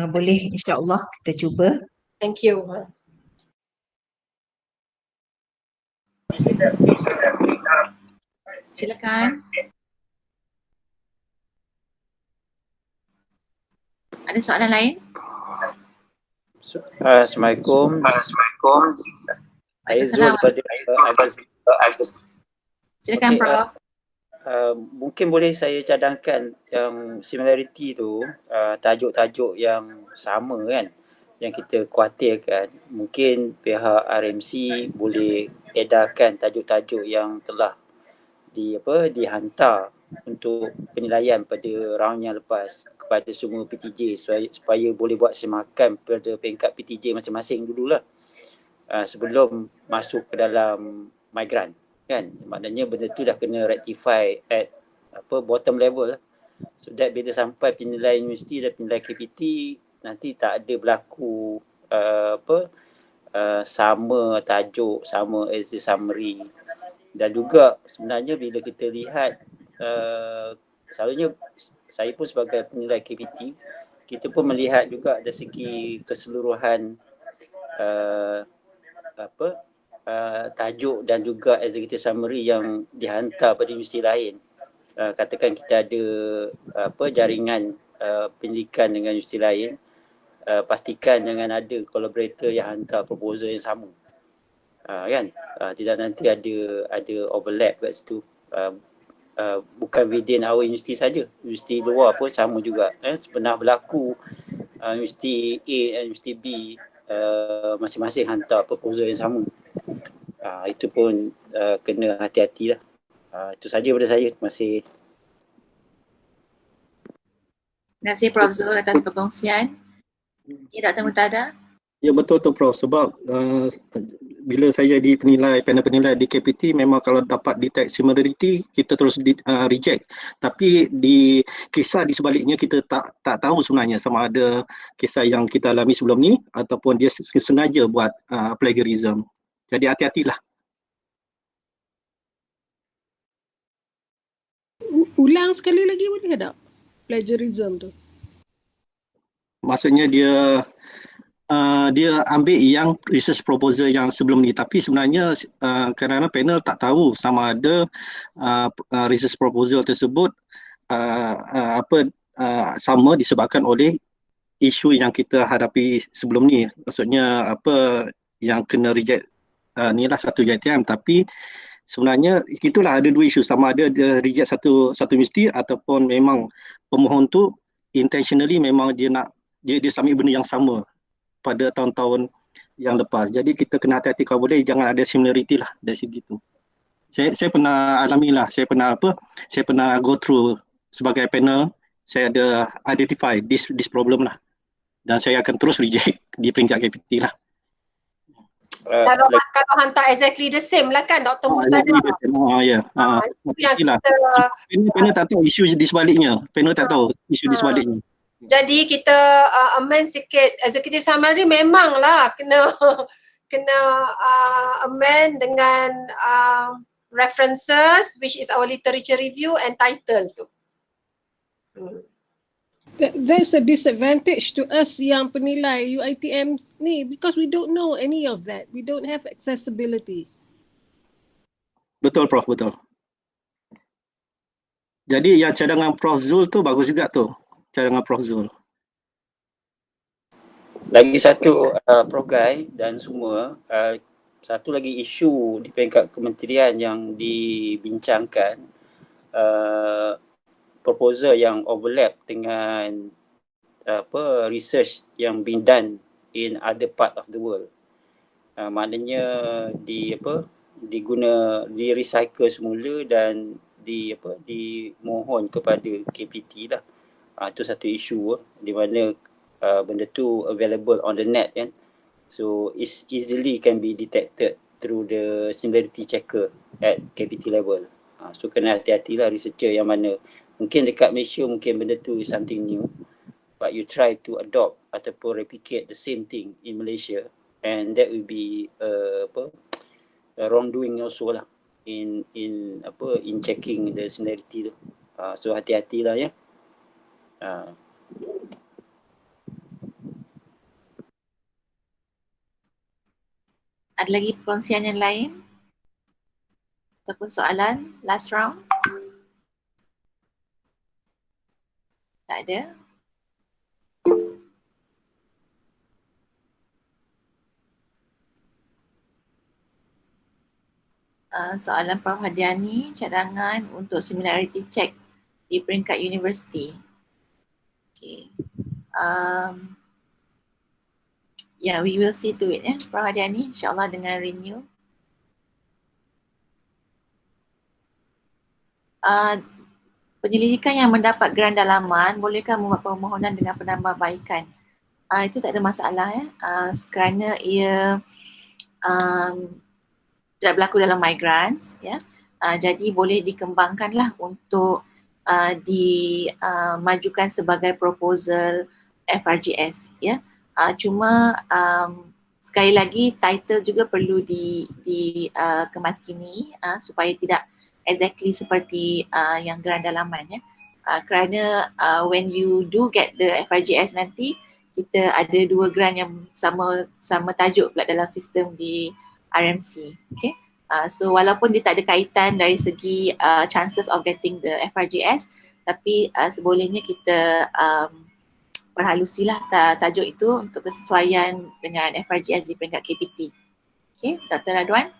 Boleh, insyaAllah kita cuba. Thank you. Silakan. Ada soalan lain? Assalamualaikum. Aizul daripada Agus. Silakan Prof. Mungkin boleh saya cadangkan yang similarity tu, tajuk-tajuk yang sama kan, yang kita khawatirkan. Mungkin pihak RMC boleh edarkan tajuk-tajuk yang telah dihantar untuk penilaian pada round yang lepas kepada semua PTJ supaya boleh buat semakan pada peringkat PTJ masing-masing dululah. Sebelum masuk ke dalam migrant kan, maknanya benda tu dah kena rectify at bottom level. So that bila sampai penilaian universiti dan penilaian KPT nanti tak ada berlaku sama tajuk, sama as a summary. Dan juga sebenarnya bila kita lihat selalunya saya pun sebagai penilai KPT, kita pun melihat juga dari segi keseluruhan tajuk dan juga executive summary yang dihantar pada universiti lain. Katakan kita ada jaringan pendidikan dengan universiti lain, pastikan jangan ada collaborator yang hantar proposal yang sama. Kan? Tidak nanti ada overlap kat situ. Bukan within our universiti saja, universiti luar pun sama juga. Pernah berlaku universiti A dan universiti B masing-masing hantar proposal yang sama. Itu pun kena hati-hati lah. Itu saja daripada saya. Terima kasih. Terima kasih Prof Zul atas perkongsian. Ya, Dr. Murtada. Ya betul tu Prof, sebab bila saya jadi panel penilai di KPT, memang kalau dapat detect similarity kita terus reject. Tapi di kisah di sebaliknya kita tak tahu sebenarnya sama ada kisah yang kita alami sebelum ni ataupun dia sengaja buat plagiarism. Jadi hati-hatilah. Ulang sekali lagi boleh tak? Plagiarism tu. Maksudnya dia ambil yang research proposal yang sebelum ni, tapi sebenarnya kerana panel tak tahu sama ada research proposal tersebut sama disebabkan oleh isu yang kita hadapi sebelum ni. Maksudnya yang kena reject ni lah satu JTM, tapi sebenarnya itulah ada dua isu, sama ada dia reject satu universiti ataupun memang pemohon tu intentionally memang dia submit benda yang sama pada tahun-tahun yang lepas. Jadi kita kena hati-hati, kalau boleh jangan ada similarity lah dari segi tu. Saya pernah alami lah, saya pernah go through sebagai panel, saya ada identify this problem lah. Dan saya akan terus reject di peringkat KPT lah. Kalau hantar exactly the same lah kan Dr. Murtada. Panel tak tahu isu di sebaliknya. Panel tak tahu isu di sebaliknya. Jadi kita amend sikit executive summary, memanglah kena amend dengan references which is our literature review and title tu. There's a disadvantage to us yang penilai UiTM ni because we don't know any of that. We don't have accessibility. Betul Prof, betul. Jadi yang cadangan Prof Zul tu bagus juga tu. Cadangan Prof Zul. Lagi satu Prof Guy dan semua, satu lagi isu di peringkat kementerian yang dibincangkan, proposal yang overlap dengan research yang being done in other part of the world. Maknanya di recycle semula dan dimohon kepada KPT lah. Itu satu isu di mana benda tu available on the net kan. So it's easily can be detected through the similarity checker at KPT level. So kena hati-hatilah researcher yang mana mungkin dekat Malaysia mungkin benda tu is something new, but you try to adopt ataupun replicate the same thing in Malaysia, and that will be wrongdoing also lah in checking the similarity tu. So hati-hatilah ya. Ada lagi perkongsian yang lain? Ataupun soalan last round? Tak ada. Soalan Prof Hadiani, cadangan untuk similarity check di peringkat universiti. Okay. We will see to it Prof Hadiani, insyaAllah dengan renew. Penyelidikan yang mendapat geran dalaman, bolehkah membuat permohonan dengan penambahbaikan? Itu tak ada masalah kerana ia tidak berlaku dalam migrants Jadi boleh dikembangkanlah untuk dimajukan sebagai proposal FRGS ya. Cuma sekali lagi title juga perlu dikemaskini supaya tidak exactly seperti yang geran dalaman ya. Kerana when you do get the FRGS nanti, kita ada 2 geran yang sama tajuk pula dalam sistem di RMC. Okay. So walaupun dia tak ada kaitan dari segi chances of getting the FRGS, tapi sebolehnya kita perhalusilah tajuk itu untuk kesesuaian dengan FRGS di peringkat KPT. Okay, Dr. Radwan,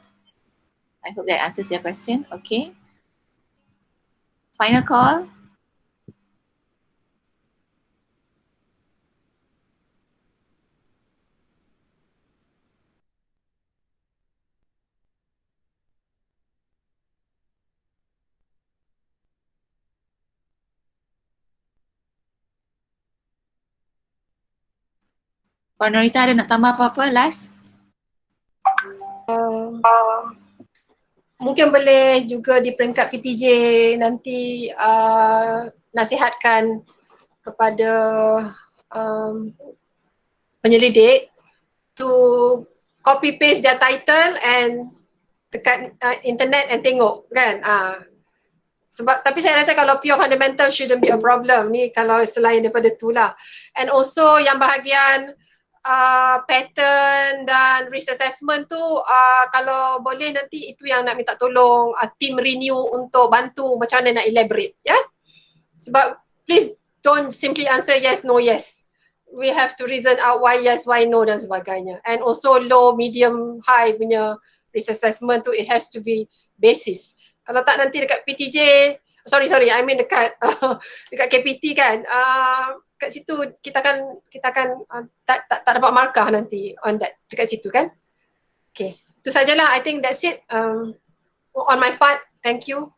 I hope that answers your question. Okay. Final call. Puan Norita ada nak tambah apa-apa last? Mungkin boleh juga di peringkat PTJ nanti nasihatkan kepada penyelidik to copy paste their title and dekat internet and tengok kan. Sebab tapi saya rasa kalau pure fundamental shouldn't be a problem ni kalau selain daripada tu lah. And also yang bahagian pattern dan risk assessment tu kalau boleh nanti itu yang nak minta tolong team renew untuk bantu macam mana nak elaborate ya. Sebab please don't simply answer yes no yes. We have to reason out why yes why no dan sebagainya. And also low medium high punya risk assessment tu it has to be basis. Kalau tak nanti dekat PTJ, sorry I mean dekat dekat KPT kan, kat situ kita akan tak dapat markah nanti on that dekat situ kan. Okay, itu sajalah. I think that's it on my part. Thank you,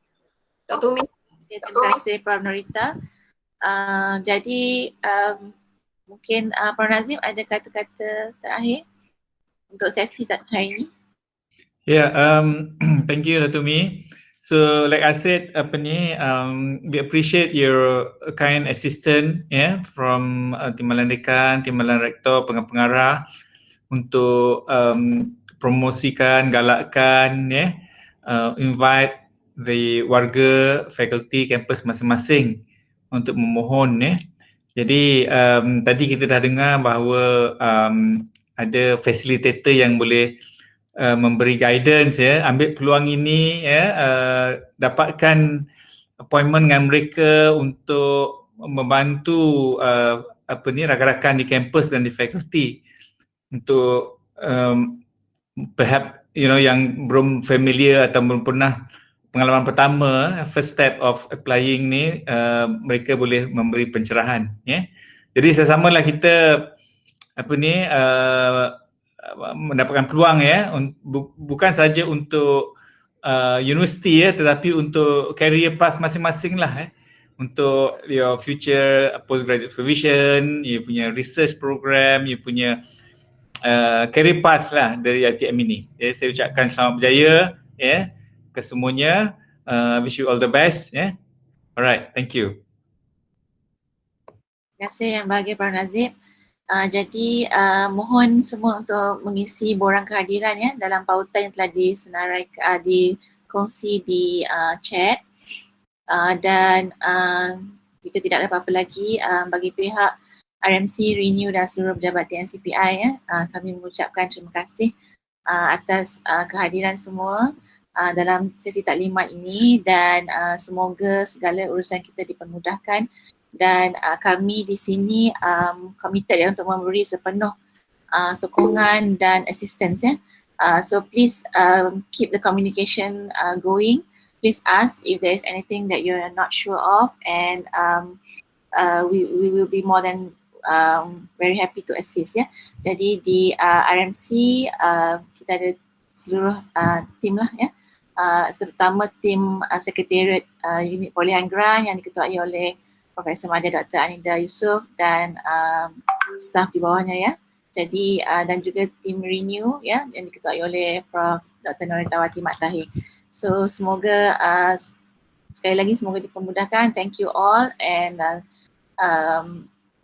Dr. Umi. Terima kasih Prof. Norita. Jadi mungkin Prof. Nazim ada kata-kata terakhir untuk sesi hari ini. Yeah, thank you Dr. Umi. So like I said, we appreciate your kind assistance from Timbalan Dekan, Timbalan Rektor, pengarah untuk promosikan, galakkan invite the warga, faculty, kampus masing-masing untuk memohon Jadi tadi kita dah dengar bahawa ada facilitator yang boleh memberi guidance ambil peluang ini dapatkan appointment dengan mereka untuk membantu rakan-rakan di kampus dan di fakulti untuk perhaps yang belum familiar atau belum pernah pengalaman pertama, first step of applying ni, mereka boleh memberi pencerahan Jadi sesamalah kita mendapatkan peluang bukan saja untuk universiti tetapi untuk career path masing-masing lah untuk your future postgraduate supervision, you punya research program, you punya career path lah dari ITM ini. Saya ucapkan selamat berjaya ke semuanya. Wish you all the best Alright, thank you. Terima kasih yang bahagia Prof. Nazim. Jadi mohon semua untuk mengisi borang kehadiran dalam pautan yang telah dikongsi di chat dan jika tidak ada apa-apa lagi bagi pihak RMC, Renew dan seluruh pejabat TNCPI kami mengucapkan terima kasih atas kehadiran semua dalam sesi taklimat ini dan semoga segala urusan kita dipermudahkan. Dan kami di sini committed untuk memberi sepenuh sokongan dan assistance so please keep the communication going. Please ask if there is anything that you're not sure of and we will be more than very happy to assist Jadi di RMC kita ada seluruh tim lah terutama tim sekretariat unit perolehan grant yang diketuai oleh Profesor Madya Dr. Anida Yusof dan staf di bawahnya Jadi dan juga tim Renew yang diketuai oleh Prof. Dr. Noritawati Mat Tahir. So semoga Sekali lagi semoga dipermudahkan. Thank you all, and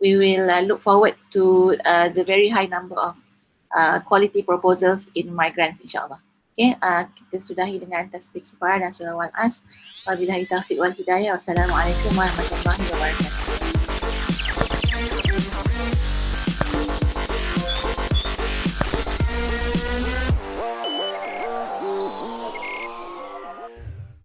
we will look forward to the very high number of quality proposals in my grants, insyaAllah. Okay, kita sudahi dengan tasbih kifayah dan surah wal as. Wabillahi taufiq wal hidayah. Wassalamualaikum warahmatullahi wabarakatuh.